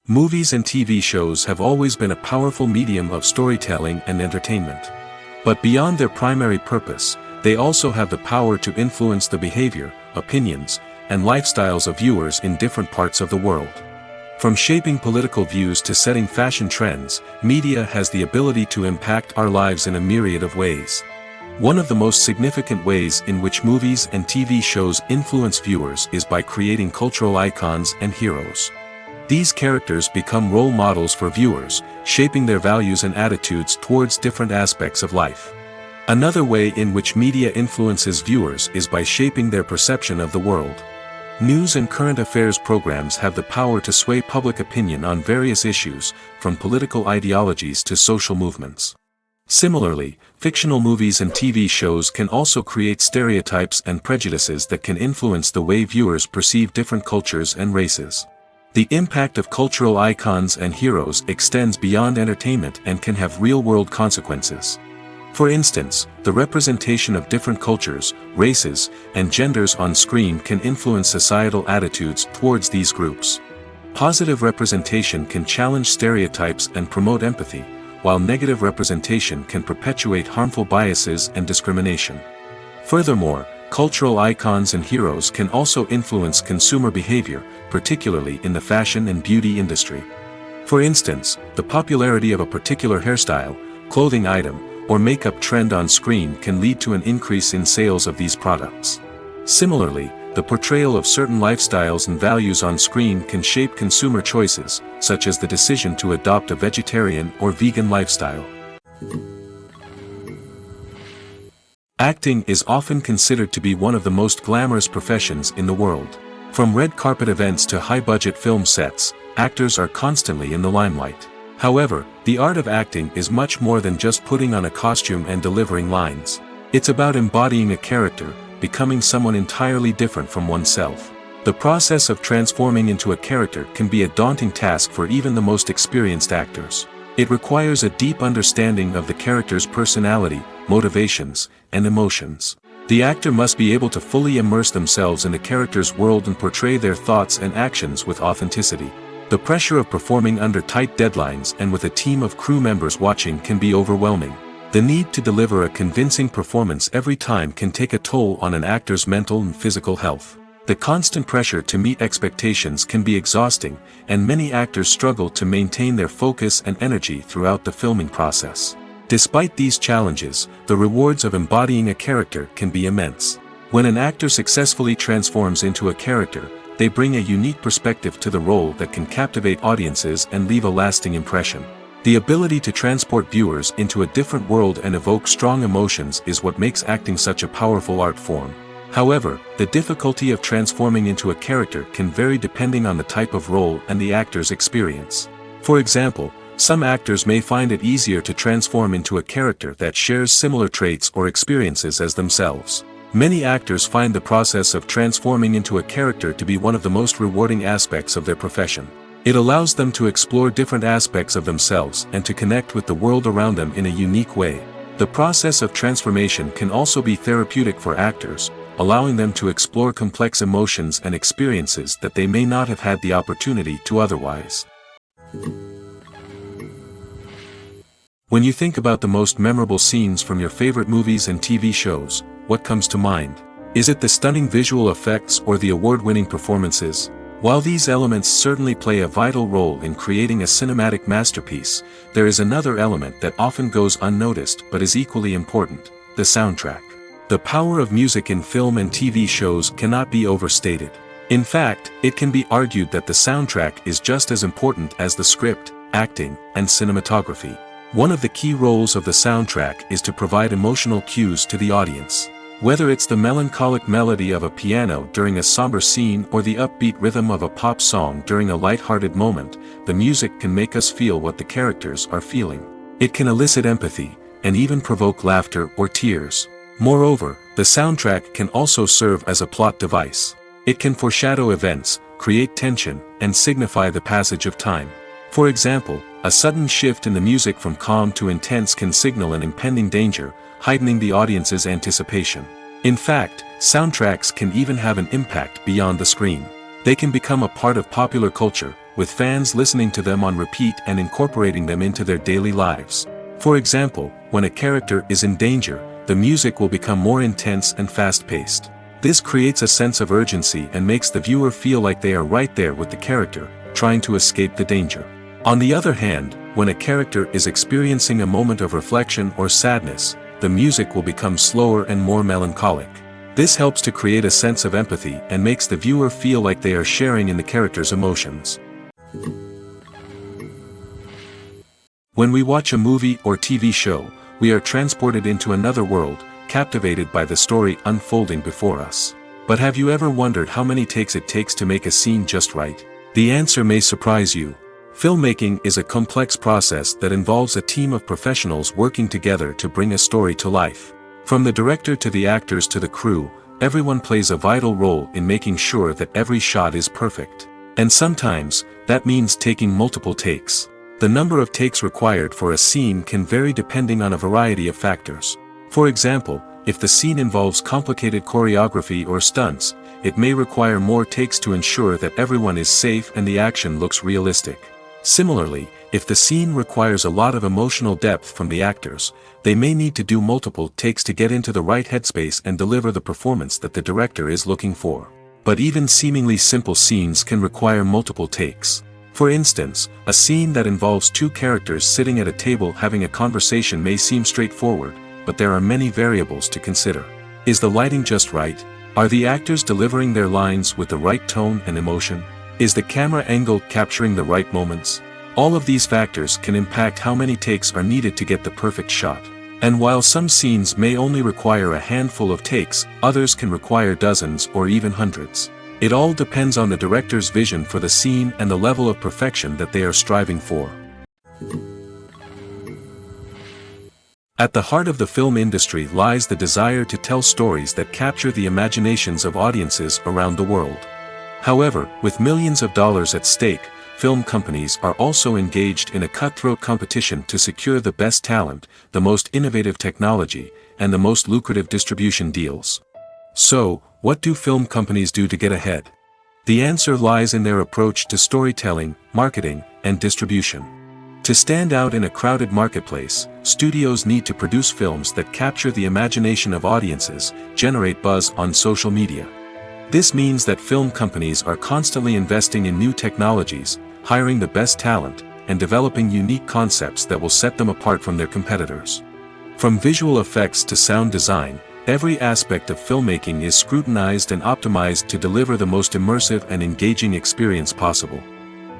Movies and TV shows have always been a powerful medium of storytelling and entertainment. But beyond their primary purpose, they also have the power to influence the behavior, opinions, and lifestyles of viewers in different parts of the world. From shaping political views to setting fashion trends, media has the ability to impact our lives in a myriad of ways. One of the most significant ways in which movies and TV shows influence viewers is by creating cultural icons and heroes. These characters become role models for viewers, shaping their values and attitudes towards different aspects of life. Another way in which media influences viewers is by shaping their perception of the world. News and current affairs programs have the power to sway public opinion on various issues, from political ideologies to social movements. Similarly, fictional movies and TV shows can also create stereotypes and prejudices that can influence the way viewers perceive different cultures and races. The impact of cultural icons and heroes extends beyond entertainment and can have real-world consequences. For instance, the representation of different cultures, races, and genders on screen can influence societal attitudes towards these groups. Positive representation can challenge stereotypes and promote empathy, while negative representation can perpetuate harmful biases and discrimination. Furthermore, cultural icons and heroes can also influence consumer behavior, particularly in the fashion and beauty industry. For instance, the popularity of a particular hairstyle, clothing item, or makeup trend on screen can lead to an increase in sales of these products. Similarly, the portrayal of certain lifestyles and values on screen can shape consumer choices, such as the decision to adopt a vegetarian or vegan lifestyle. Acting is often considered to be one of the most glamorous professions in the world. From red carpet events to high-budget film sets, actors are constantly in the limelight. However, the art of acting is much more than just putting on a costume and delivering lines. It's about embodying a character, becoming someone entirely different from oneself. The process of transforming into a character can be a daunting task for even the most experienced actors. It requires a deep understanding of the character's personality, motivations, and emotions. The actor must be able to fully immerse themselves in the character's world and portray their thoughts and actions with authenticity. The pressure of performing under tight deadlines and with a team of crew members watching can be overwhelming. The need to deliver a convincing performance every time can take a toll on an actor's mental and physical health. The constant pressure to meet expectations can be exhausting, and many actors struggle to maintain their focus and energy throughout the filming process. Despite these challenges, the rewards of embodying a character can be immense. When an actor successfully transforms into a character, they bring a unique perspective to the role that can captivate audiences and leave a lasting impression. The ability to transport viewers into a different world and evoke strong emotions is what makes acting such a powerful art form. However, the difficulty of transforming into a character can vary depending on the type of role and the actor's experience. For example, some actors may find it easier to transform into a character that shares similar traits or experiences as themselves. Many actors find the process of transforming into a character to be one of the most rewarding aspects of their profession. It allows them to explore different aspects of themselves and to connect with the world around them in a unique way. The process of transformation can also be therapeutic for actors, allowing them to explore complex emotions and experiences that they may not have had the opportunity to otherwise. When you think about the most memorable scenes from your favorite movies and TV shows, what comes to mind? Is it the stunning visual effects or the award-winning performances? While these elements certainly play a vital role in creating a cinematic masterpiece, there is another element that often goes unnoticed but is equally important: the soundtrack. The power of music in film and TV shows cannot be overstated. In fact, it can be argued that the soundtrack is just as important as the script, acting, and cinematography. One of the key roles of the soundtrack is to provide emotional cues to the audience. Whether it's the melancholic melody of a piano during a somber scene or the upbeat rhythm of a pop song during a light-hearted moment, the music can make us feel what the characters are feeling. It can elicit empathy, and even provoke laughter or tears. Moreover, the soundtrack can also serve as a plot device. It can foreshadow events, create tension, and signify the passage of time. For example, a sudden shift in the music from calm to intense can signal an impending danger, heightening the audience's anticipation. In fact, soundtracks can even have an impact beyond the screen. They can become a part of popular culture, with fans listening to them on repeat and incorporating them into their daily lives. For example, when a character is in danger, the music will become more intense and fast-paced. This creates a sense of urgency and makes the viewer feel like they are right there with the character, trying to escape the danger. On the other hand, when a character is experiencing a moment of reflection or sadness, the music will become slower and more melancholic. This helps to create a sense of empathy and makes the viewer feel like they are sharing in the character's emotions. When we watch a movie or TV show, we are transported into another world, captivated by the story unfolding before us. But have you ever wondered how many takes it takes to make a scene just right? The answer may surprise you. Filmmaking is a complex process that involves a team of professionals working together to bring a story to life. From the director to the actors to the crew, everyone plays a vital role in making sure that every shot is perfect. And sometimes, that means taking multiple takes. The number of takes required for a scene can vary depending on a variety of factors. For example, if the scene involves complicated choreography or stunts, it may require more takes to ensure that everyone is safe and the action looks realistic. Similarly, if the scene requires a lot of emotional depth from the actors, they may need to do multiple takes to get into the right headspace and deliver the performance that the director is looking for. But even seemingly simple scenes can require multiple takes. For instance, a scene that involves two characters sitting at a table having a conversation may seem straightforward, but there are many variables to consider. Is the lighting just right? Are the actors delivering their lines with the right tone and emotion? Is the camera angle capturing the right moments? All of these factors can impact how many takes are needed to get the perfect shot. And while some scenes may only require a handful of takes, others can require dozens or even hundreds. It all depends on the director's vision for the scene and the level of perfection that they are striving for. At the heart of the film industry lies the desire to tell stories that capture the imaginations of audiences around the world. However, with millions of dollars at stake, film companies are also engaged in a cutthroat competition to secure the best talent, the most innovative technology, and the most lucrative distribution deals. So, what do film companies do to get ahead? The answer lies in their approach to storytelling, marketing, and distribution. To stand out in a crowded marketplace, studios need to produce films that capture the imagination of audiences, generate buzz on social media. This means that film companies are constantly investing in new technologies, hiring the best talent, and developing unique concepts that will set them apart from their competitors. From visual effects to sound design, every aspect of filmmaking is scrutinized and optimized to deliver the most immersive and engaging experience possible.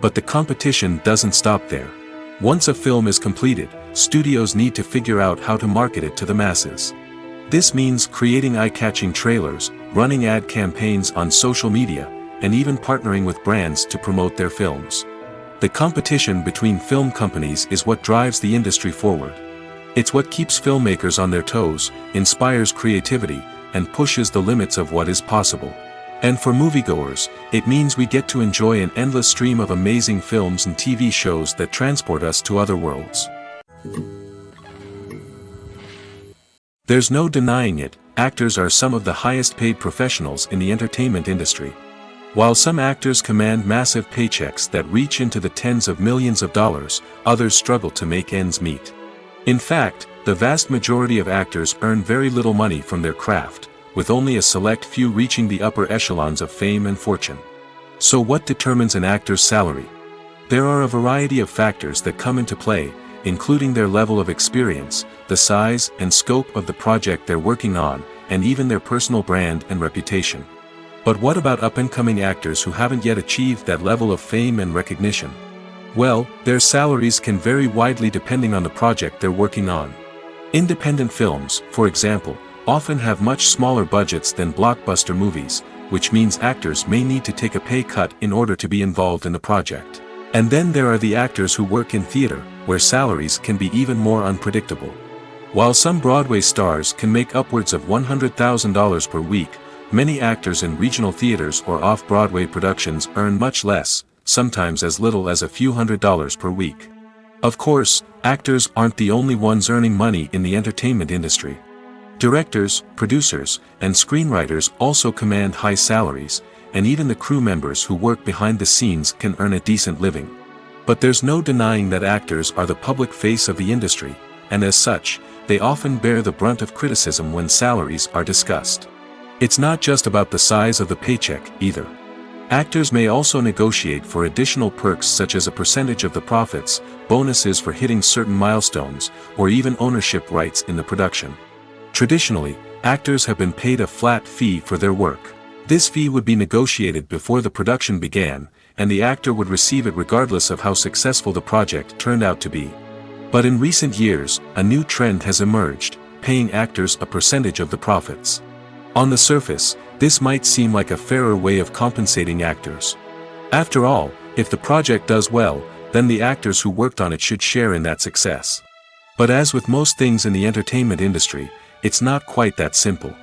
But the competition doesn't stop there. Once a film is completed, studios need to figure out how to market it to the masses. This means creating eye-catching trailers, running ad campaigns on social media, and even partnering with brands to promote their films. The competition between film companies is what drives the industry forward. It's what keeps filmmakers on their toes, inspires creativity, and pushes the limits of what is possible. And for moviegoers, it means we get to enjoy an endless stream of amazing films and TV shows that transport us to other worlds. There's no denying it, actors are some of the highest paid professionals in the entertainment industry. While some actors command massive paychecks that reach into the tens of millions of dollars, others struggle to make ends meet. In fact, the vast majority of actors earn very little money from their craft, with only a select few reaching the upper echelons of fame and fortune. So what determines an actor's salary? There are a variety of factors that come into play, including their level of experience, the size and scope of the project they're working on, and even their personal brand and reputation. But what about up-and-coming actors who haven't yet achieved that level of fame and recognition? Well, their salaries can vary widely depending on the project they're working on. Independent films, for example, often have much smaller budgets than blockbuster movies, which means actors may need to take a pay cut in order to be involved in the project. And then there are the actors who work in theater, where salaries can be even more unpredictable. While some Broadway stars can make upwards of $100,000 per week, many actors in regional theaters or off-Broadway productions earn much less, sometimes as little as a few $100s per week. Of course, actors aren't the only ones earning money in the entertainment industry. Directors, producers, and screenwriters also command high salaries, and even the crew members who work behind the scenes can earn a decent living. But there's no denying that actors are the public face of the industry, and as such, they often bear the brunt of criticism when salaries are discussed. It's not just about the size of the paycheck, either. Actors may also negotiate for additional perks such as a percentage of the profits, bonuses for hitting certain milestones, or even ownership rights in the production. Traditionally, actors have been paid a flat fee for their work. This fee would be negotiated before the production began, and the actor would receive it regardless of how successful the project turned out to be. But in recent years, a new trend has emerged, paying actors a percentage of the profits. On the surface, This might seem like a fairer way of compensating actors. After all, if the project does well, then the actors who worked on it should share in that success. But as with most things in the entertainment industry, it's not quite that simple.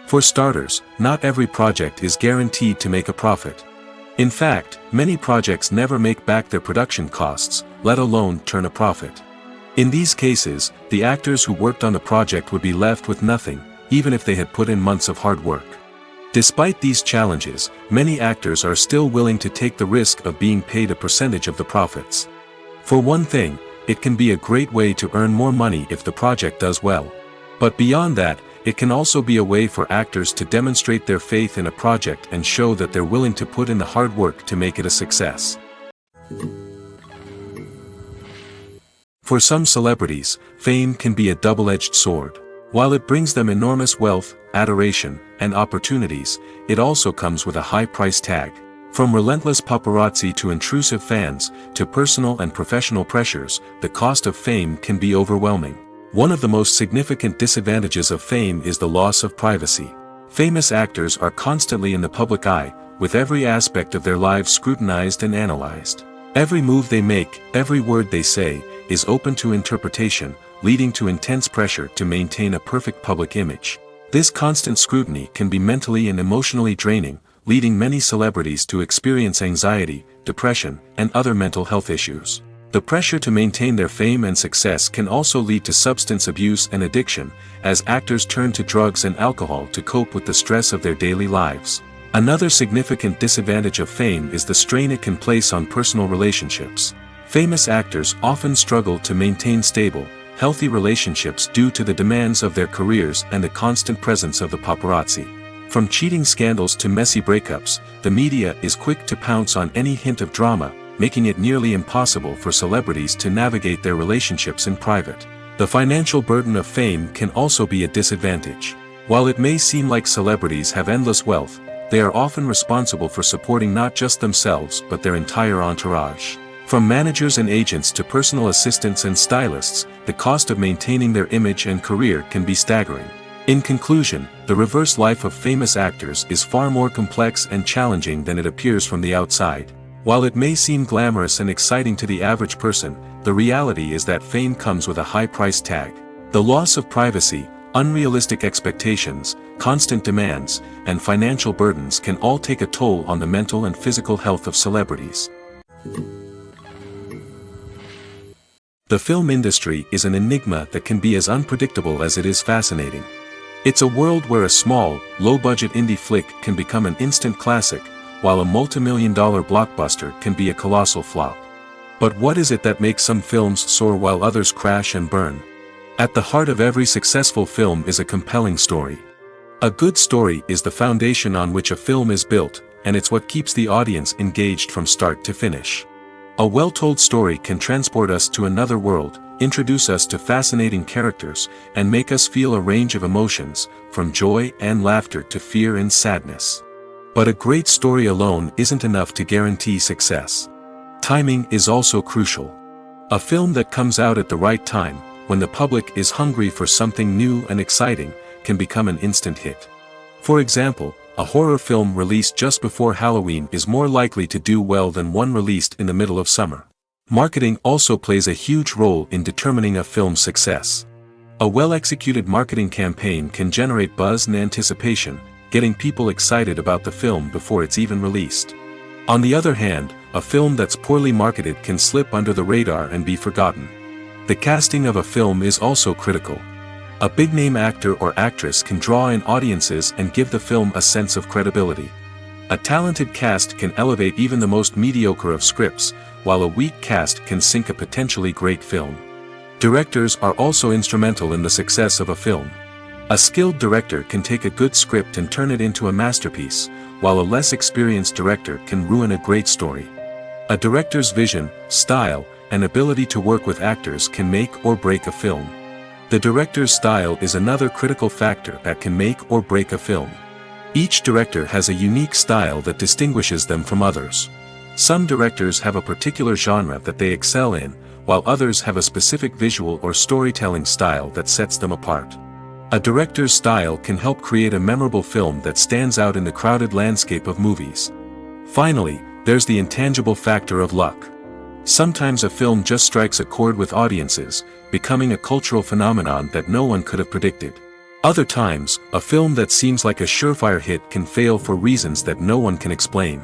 For starters, not every project is guaranteed to make a profit. In fact, many projects never make back their production costs, let alone turn a profit. In these cases, the actors who worked on the project would be left with nothing, even if they had put in months of hard work. Despite these challenges, many actors are still willing to take the risk of being paid a percentage of the profits. For one thing, it can be a great way to earn more money if the project does well. But beyond that, it can also be a way for actors to demonstrate their faith in a project and show that they're willing to put in the hard work to make it a success. For some celebrities, fame can be a double-edged sword. While it brings them enormous wealth, adoration, and opportunities, it also comes with a high price tag. From relentless paparazzi to intrusive fans, to personal and professional pressures, the cost of fame can be overwhelming. One of the most significant disadvantages of fame is the loss of privacy. Famous actors are constantly in the public eye, with every aspect of their lives scrutinized and analyzed. Every move they make, every word they say, is open to interpretation, leading to intense pressure to maintain a perfect public image. This constant scrutiny can be mentally and emotionally draining, leading many celebrities to experience anxiety, depression, and other mental health issues. The pressure to maintain their fame and success can also lead to substance abuse and addiction, as actors turn to drugs and alcohol to cope with the stress of their daily lives. Another significant disadvantage of fame is the strain it can place on personal relationships. Famous actors often struggle to maintain stable, healthy relationships due to the demands of their careers and the constant presence of the paparazzi. From cheating scandals to messy breakups, the media is quick to pounce on any hint of drama, making it nearly impossible for celebrities to navigate their relationships in private. The financial burden of fame can also be a disadvantage. While it may seem like celebrities have endless wealth, they are often responsible for supporting not just themselves but their entire entourage. From managers and agents to personal assistants and stylists, the cost of maintaining their image and career can be staggering. In conclusion, the reverse life of famous actors is far more complex and challenging than it appears from the outside. While it may seem glamorous and exciting to the average person, the reality is that fame comes with a high price tag. The loss of privacy, unrealistic expectations, constant demands, and financial burdens can all take a toll on the mental and physical health of celebrities. The film industry is an enigma that can be as unpredictable as it is fascinating. It's a world where a small, low-budget indie flick can become an instant classic, while a multi-million-dollar blockbuster can be a colossal flop. But what is it that makes some films soar while others crash and burn? At the heart of every successful film is a compelling story. A good story is the foundation on which a film is built, and it's what keeps the audience engaged from start to finish. A well-told story can transport us to another world, introduce us to fascinating characters, and make us feel a range of emotions, from joy and laughter to fear and sadness. But a great story alone isn't enough to guarantee success. Timing is also crucial. A film that comes out at the right time, when the public is hungry for something new and exciting, can become an instant hit. For example, a horror film released just before Halloween is more likely to do well than one released in the middle of summer. Marketing also plays a huge role in determining a film's success. A well-executed marketing campaign can generate buzz and anticipation, getting people excited about the film before it's even released. On the other hand, a film that's poorly marketed can slip under the radar and be forgotten. The casting of a film is also critical. A big-name actor or actress can draw in audiences and give the film a sense of credibility. A talented cast can elevate even the most mediocre of scripts, while a weak cast can sink a potentially great film. Directors are also instrumental in the success of a film. A skilled director can take a good script and turn it into a masterpiece, while a less experienced director can ruin a great story. A director's vision, style, and ability to work with actors can make or break a film. The director's style is another critical factor that can make or break a film. Each director has a unique style that distinguishes them from others. Some directors have a particular genre that they excel in, while others have a specific visual or storytelling style that sets them apart. A director's style can help create a memorable film that stands out in the crowded landscape of movies. Finally, there's the intangible factor of luck. Sometimes a film just strikes a chord with audiences, becoming a cultural phenomenon that no one could have predicted. Other times, a film that seems like a surefire hit can fail for reasons that no one can explain.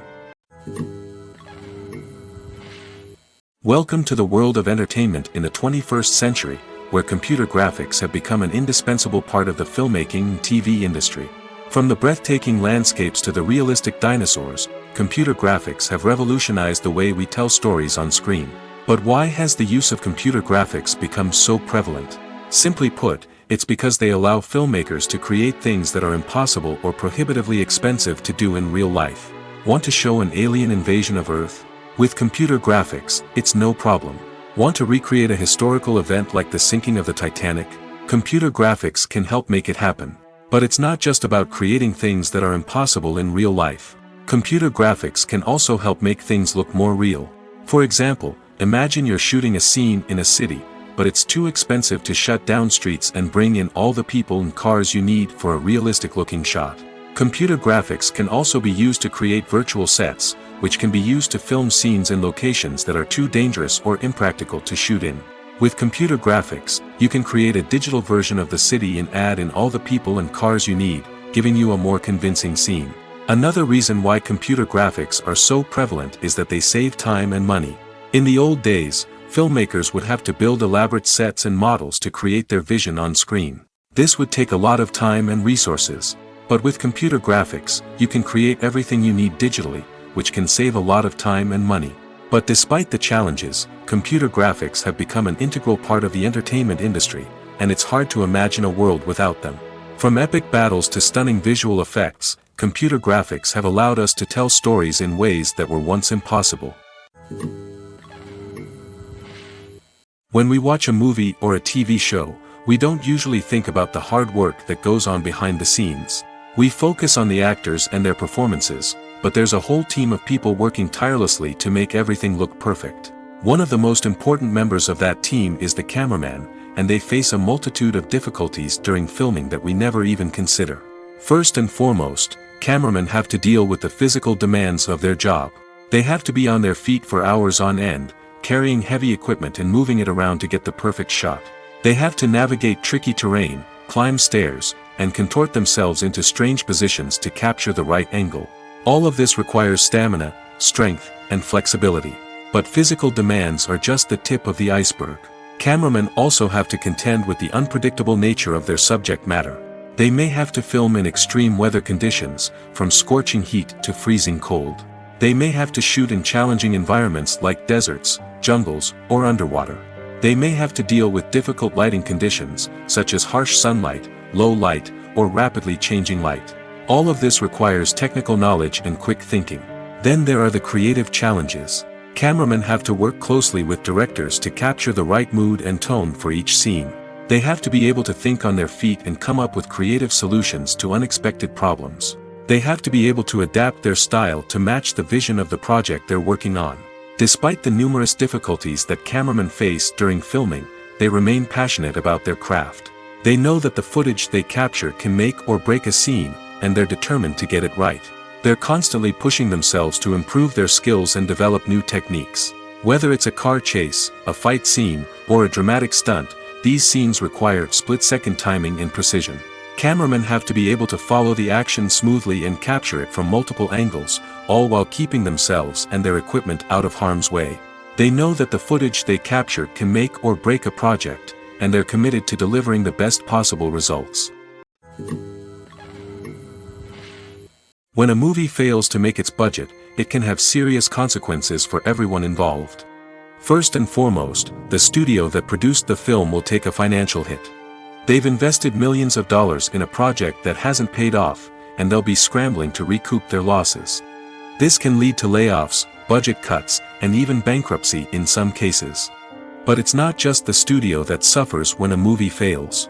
Welcome to the world of entertainment in the 21st century, where computer graphics have become an indispensable part of the filmmaking and TV industry. From the breathtaking landscapes to the realistic dinosaurs, computer graphics have revolutionized the way we tell stories on screen. But why has the use of computer graphics become so prevalent? Simply put, it's because they allow filmmakers to create things that are impossible or prohibitively expensive to do in real life. Want to show an alien invasion of Earth? With computer graphics, it's no problem. Want to recreate a historical event like the sinking of the Titanic? Computer graphics can help make it happen. But it's not just about creating things that are impossible in real life. Computer graphics can also help make things look more real. For example, imagine you're shooting a scene in a city, but it's too expensive to shut down streets and bring in all the people and cars you need for a realistic-looking shot. Computer graphics can also be used to create virtual sets, which can be used to film scenes in locations that are too dangerous or impractical to shoot in. With computer graphics, you can create a digital version of the city and add in all the people and cars you need, giving you a more convincing scene. Another reason why computer graphics are so prevalent is that they save time and money. In the old days, filmmakers would have to build elaborate sets and models to create their vision on screen. This would take a lot of time and resources. But with computer graphics, you can create everything you need digitally, which can save a lot of time and money. But despite the challenges, computer graphics have become an integral part of the entertainment industry, and it's hard to imagine a world without them. From epic battles to stunning visual effects, computer graphics have allowed us to tell stories in ways that were once impossible. When we watch a movie or a TV show, we don't usually think about the hard work that goes on behind the scenes. We focus on the actors and their performances, but there's a whole team of people working tirelessly to make everything look perfect. One of the most important members of that team is the cameraman, and they face a multitude of difficulties during filming that we never even consider. First and foremost, cameramen have to deal with the physical demands of their job. They have to be on their feet for hours on end, carrying heavy equipment and moving it around to get the perfect shot. They have to navigate tricky terrain, climb stairs, and contort themselves into strange positions to capture the right angle. All of this requires stamina, strength, and flexibility. But physical demands are just the tip of the iceberg. Cameramen also have to contend with the unpredictable nature of their subject matter. They may have to film in extreme weather conditions, from scorching heat to freezing cold. They may have to shoot in challenging environments like deserts, jungles, or underwater. They may have to deal with difficult lighting conditions, such as harsh sunlight, low light, or rapidly changing light. All of this requires technical knowledge and quick thinking. Then there are the creative challenges. Cameramen have to work closely with directors to capture the right mood and tone for each scene. They have to be able to think on their feet and come up with creative solutions to unexpected problems. They have to be able to adapt their style to match the vision of the project they're working on. Despite the numerous difficulties that cameramen face during filming, they remain passionate about their craft. They know that the footage they capture can make or break a scene, and they're determined to get it right. They're constantly pushing themselves to improve their skills and develop new techniques. Whether it's a car chase, a fight scene, or a dramatic stunt, these scenes require split-second timing and precision. Cameramen have to be able to follow the action smoothly and capture it from multiple angles, all while keeping themselves and their equipment out of harm's way. They know that the footage they capture can make or break a project, and they're committed to delivering the best possible results. When a movie fails to make its budget, it can have serious consequences for everyone involved. First and foremost, the studio that produced the film will take a financial hit. They've invested millions of dollars in a project that hasn't paid off, and they'll be scrambling to recoup their losses. This can lead to layoffs, budget cuts, and even bankruptcy in some cases. But it's not just the studio that suffers when a movie fails.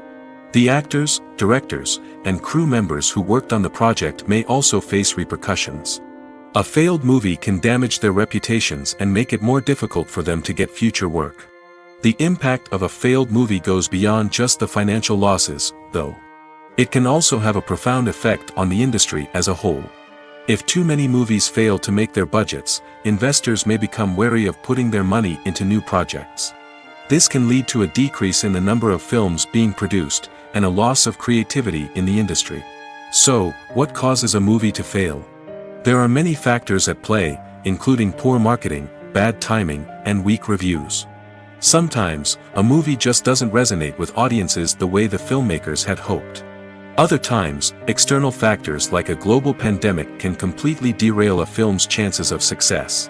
The actors, directors, and crew members who worked on the project may also face repercussions. A failed movie can damage their reputations and make it more difficult for them to get future work. The impact of a failed movie goes beyond just the financial losses, though. It can also have a profound effect on the industry as a whole. If too many movies fail to make their budgets, investors may become wary of putting their money into new projects. This can lead to a decrease in the number of films being produced, and a loss of creativity in the industry. So, what causes a movie to fail? There are many factors at play, including poor marketing, bad timing, and weak reviews. Sometimes, a movie just doesn't resonate with audiences the way the filmmakers had hoped. Other times, external factors like a global pandemic can completely derail a film's chances of success.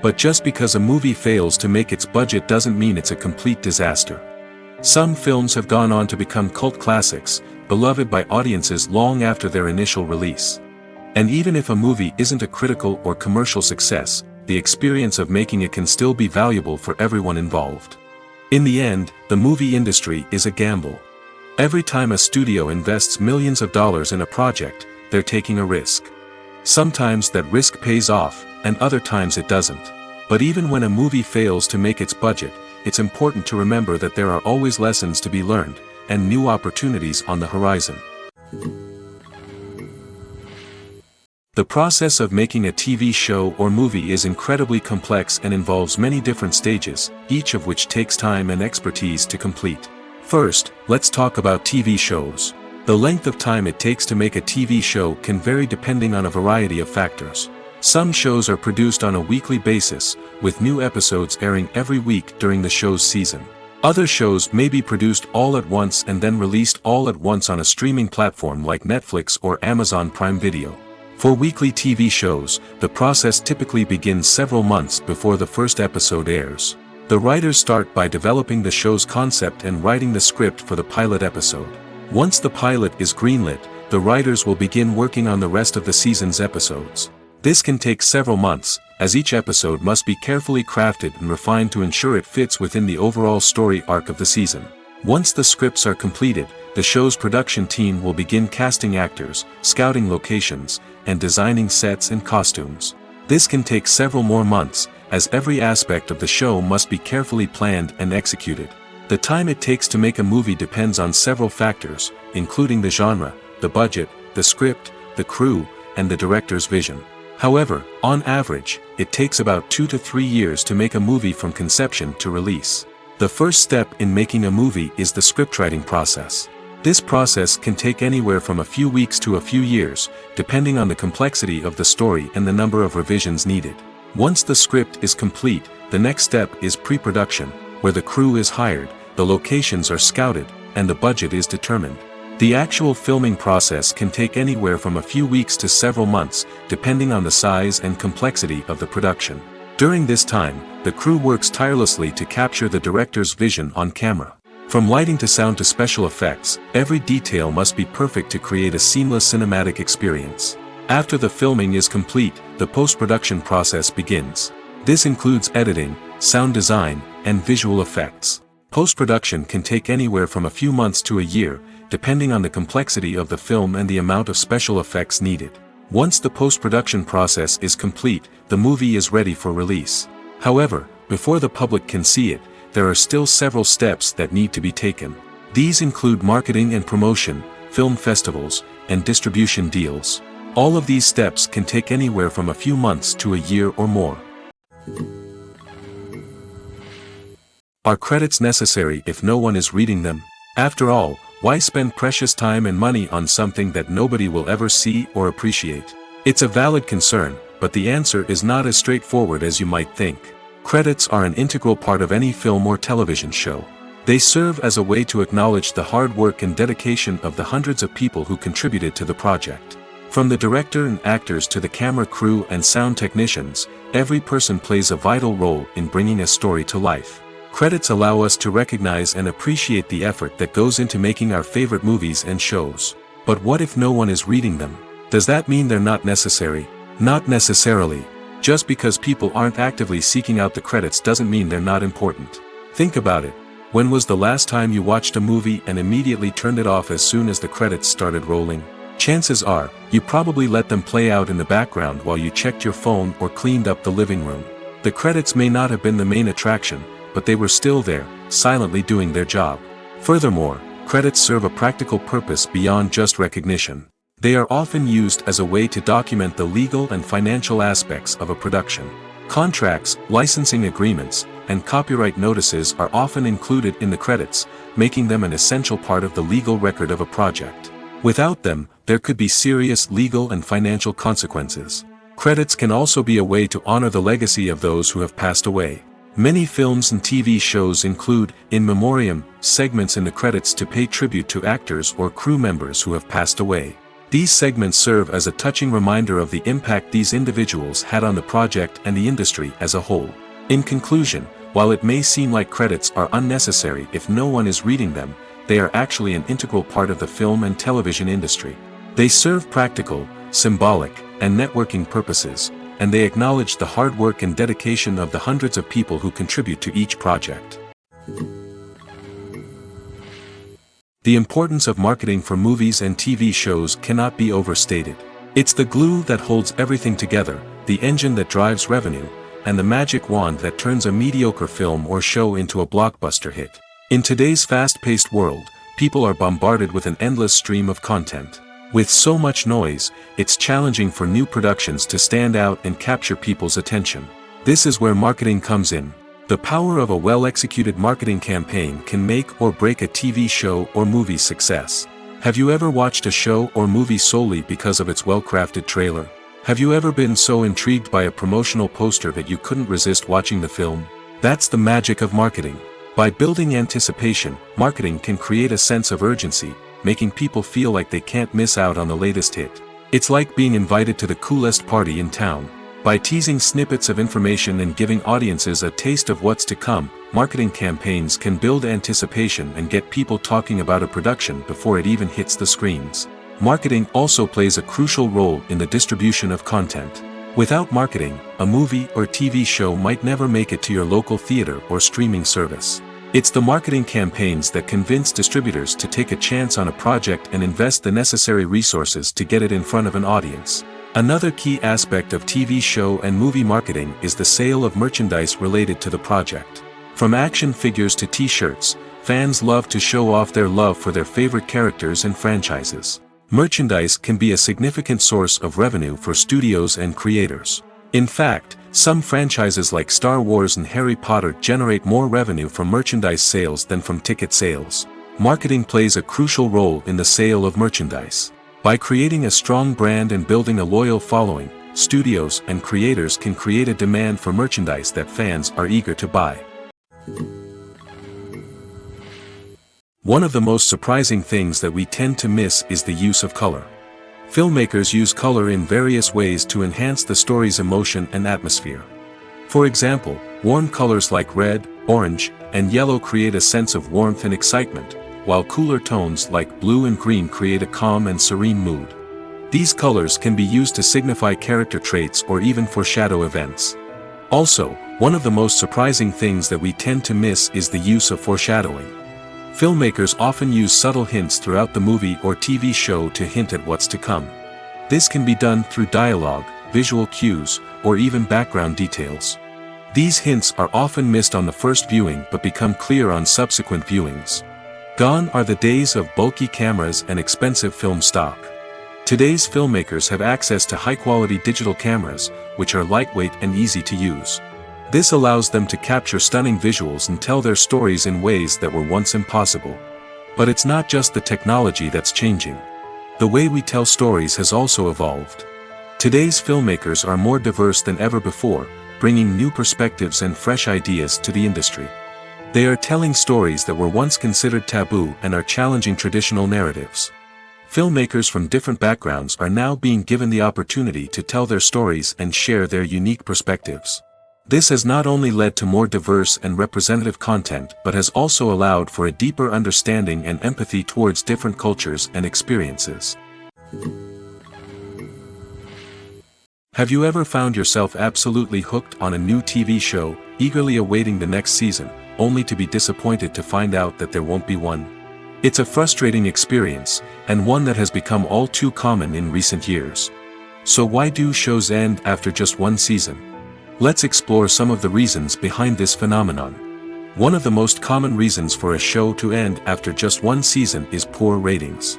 But just because a movie fails to make its budget doesn't mean it's a complete disaster. Some films have gone on to become cult classics, beloved by audiences long after their initial release. And even if a movie isn't a critical or commercial success, the experience of making it can still be valuable for everyone involved. In the end, the movie industry is a gamble. Every time a studio invests millions of dollars in a project, they're taking a risk. Sometimes that risk pays off, and other times it doesn't. But even when a movie fails to make its budget, it's important to remember that there are always lessons to be learned, and new opportunities on the horizon. The process of making a TV show or movie is incredibly complex and involves many different stages, each of which takes time and expertise to complete. First, let's talk about TV shows. The length of time it takes to make a TV show can vary depending on a variety of factors. Some shows are produced on a weekly basis, with new episodes airing every week during the show's season. Other shows may be produced all at once and then released all at once on a streaming platform like Netflix or Amazon Prime Video. For weekly TV shows, the process typically begins several months before the first episode airs. The writers start by developing the show's concept and writing the script for the pilot episode. Once the pilot is greenlit, the writers will begin working on the rest of the season's episodes. This can take several months, as each episode must be carefully crafted and refined to ensure it fits within the overall story arc of the season. Once the scripts are completed, the show's production team will begin casting actors, scouting locations, and designing sets and costumes. This can take several more months, as every aspect of the show must be carefully planned and executed. The time it takes to make a movie depends on several factors, including the genre, the budget, the script, the crew, and the director's vision. However, on average, it takes about 2 to 3 years to make a movie from conception to release. The first step in making a movie is the scriptwriting process. This process can take anywhere from a few weeks to a few years, depending on the complexity of the story and the number of revisions needed. Once the script is complete, the next step is pre-production, where the crew is hired, the locations are scouted, and the budget is determined. The actual filming process can take anywhere from a few weeks to several months, depending on the size and complexity of the production. During this time, the crew works tirelessly to capture the director's vision on camera. From lighting to sound to special effects, every detail must be perfect to create a seamless cinematic experience. After the filming is complete, the post-production process begins. This includes editing, sound design, and visual effects. Post-production can take anywhere from a few months to a year, depending on the complexity of the film and the amount of special effects needed. Once the post-production process is complete, the movie is ready for release. However, before the public can see it, there are still several steps that need to be taken. These include marketing and promotion, film festivals, and distribution deals. All of these steps can take anywhere from a few months to a year or more. Are credits necessary if no one is reading them? After all, why spend precious time and money on something that nobody will ever see or appreciate? It's a valid concern, but the answer is not as straightforward as you might think. Credits are an integral part of any film or television show. They serve as a way to acknowledge the hard work and dedication of the hundreds of people who contributed to the project. From the director and actors to the camera crew and sound technicians, every person plays a vital role in bringing a story to life. Credits allow us to recognize and appreciate the effort that goes into making our favorite movies and shows. But what if no one is reading them? Does that mean they're not necessary? Not necessarily. Just because people aren't actively seeking out the credits doesn't mean they're not important. Think about it. When was the last time you watched a movie and immediately turned it off as soon as the credits started rolling? Chances are, you probably let them play out in the background while you checked your phone or cleaned up the living room. The credits may not have been the main attraction, but they were still there, silently doing their job. Furthermore, credits serve a practical purpose beyond just recognition. They are often used as a way to document the legal and financial aspects of a production. Contracts, licensing agreements, and copyright notices are often included in the credits, making them an essential part of the legal record of a project. Without them, there could be serious legal and financial consequences. Credits can also be a way to honor the legacy of those who have passed away. Many films and TV shows include, in memoriam, segments in the credits to pay tribute to actors or crew members who have passed away. These segments serve as a touching reminder of the impact these individuals had on the project and the industry as a whole. In conclusion, while it may seem like credits are unnecessary if no one is reading them, they are actually an integral part of the film and television industry. They serve practical, symbolic, and networking purposes, and they acknowledge the hard work and dedication of the hundreds of people who contribute to each project. The importance of marketing for movies and TV shows cannot be overstated. It's the glue that holds everything together, the engine that drives revenue, and the magic wand that turns a mediocre film or show into a blockbuster hit. In today's fast-paced world, people are bombarded with an endless stream of content. With so much noise, it's challenging for new productions to stand out and capture people's attention. This is where marketing comes in. The power of a well-executed marketing campaign can make or break a TV show or movie's success. Have you ever watched a show or movie solely because of its well-crafted trailer? Have you ever been so intrigued by a promotional poster that you couldn't resist watching the film? That's the magic of marketing. By building anticipation, marketing can create a sense of urgency, making people feel like they can't miss out on the latest hit. It's like being invited to the coolest party in town. By teasing snippets of information and giving audiences a taste of what's to come, marketing campaigns can build anticipation and get people talking about a production before it even hits the screens. Marketing also plays a crucial role in the distribution of content. Without marketing, a movie or TV show might never make it to your local theater or streaming service. It's the marketing campaigns that convince distributors to take a chance on a project and invest the necessary resources to get it in front of an audience. Another key aspect of TV show and movie marketing is the sale of merchandise related to the project. From action figures to t-shirts, fans love to show off their love for their favorite characters and franchises. Merchandise can be a significant source of revenue for studios and creators. In fact, some franchises like Star Wars and Harry Potter generate more revenue from merchandise sales than from ticket sales. Marketing plays a crucial role in the sale of merchandise. By creating a strong brand and building a loyal following, studios and creators can create a demand for merchandise that fans are eager to buy. One of the most surprising things that we tend to miss is the use of color. Filmmakers use color in various ways to enhance the story's emotion and atmosphere. For example, warm colors like red, orange, and yellow create a sense of warmth and excitement, while cooler tones like blue and green create a calm and serene mood. These colors can be used to signify character traits or even foreshadow events. Also, one of the most surprising things that we tend to miss is the use of foreshadowing. Filmmakers often use subtle hints throughout the movie or TV show to hint at what's to come. This can be done through dialogue, visual cues, or even background details. These hints are often missed on the first viewing but become clear on subsequent viewings. Gone are the days of bulky cameras and expensive film stock. Today's filmmakers have access to high-quality digital cameras, which are lightweight and easy to use. This allows them to capture stunning visuals and tell their stories in ways that were once impossible. But it's not just the technology that's changing. The way we tell stories has also evolved. Today's filmmakers are more diverse than ever before, bringing new perspectives and fresh ideas to the industry. They are telling stories that were once considered taboo and are challenging traditional narratives. Filmmakers from different backgrounds are now being given the opportunity to tell their stories and share their unique perspectives. This has not only led to more diverse and representative content but has also allowed for a deeper understanding and empathy towards different cultures and experiences. Have you ever found yourself absolutely hooked on a new TV show, eagerly awaiting the next season, only to be disappointed to find out that there won't be one? It's a frustrating experience, and one that has become all too common in recent years. So why do shows end after just one season? Let's explore some of the reasons behind this phenomenon. One of the most common reasons for a show to end after just one season is poor ratings.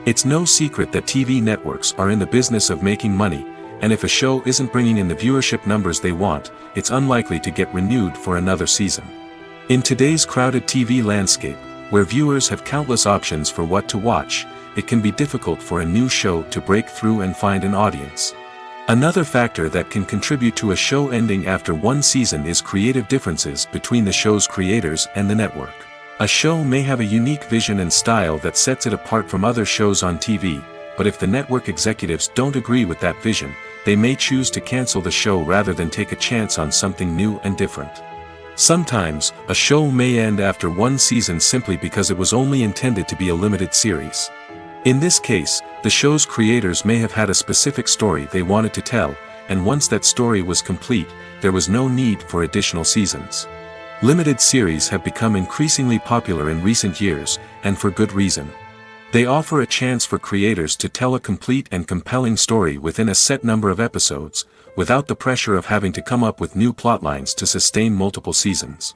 It's no secret that TV networks are in the business of making money, and if a show isn't bringing in the viewership numbers they want, it's unlikely to get renewed for another season. In today's crowded TV landscape, where viewers have countless options for what to watch, it can be difficult for a new show to break through and find an audience. Another factor that can contribute to a show ending after one season is creative differences between the show's creators and the network. A show may have a unique vision and style that sets it apart from other shows on TV, but if the network executives don't agree with that vision, they may choose to cancel the show rather than take a chance on something new and different. Sometimes, a show may end after one season simply because it was only intended to be a limited series. In this case, the show's creators may have had a specific story they wanted to tell, and once that story was complete, there was no need for additional seasons. Limited series have become increasingly popular in recent years, and for good reason. They offer a chance for creators to tell a complete and compelling story within a set number of episodes, without the pressure of having to come up with new plotlines to sustain multiple seasons.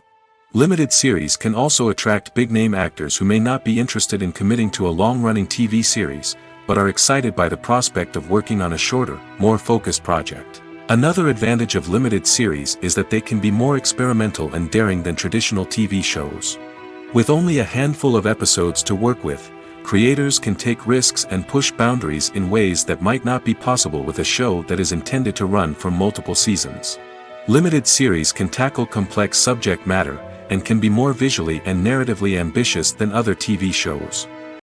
Limited series can also attract big-name actors who may not be interested in committing to a long-running TV series, but are excited by the prospect of working on a shorter, more focused project. Another advantage of limited series is that they can be more experimental and daring than traditional TV shows. With only a handful of episodes to work with, creators can take risks and push boundaries in ways that might not be possible with a show that is intended to run for multiple seasons. Limited series can tackle complex subject matter, and can be more visually and narratively ambitious than other TV shows.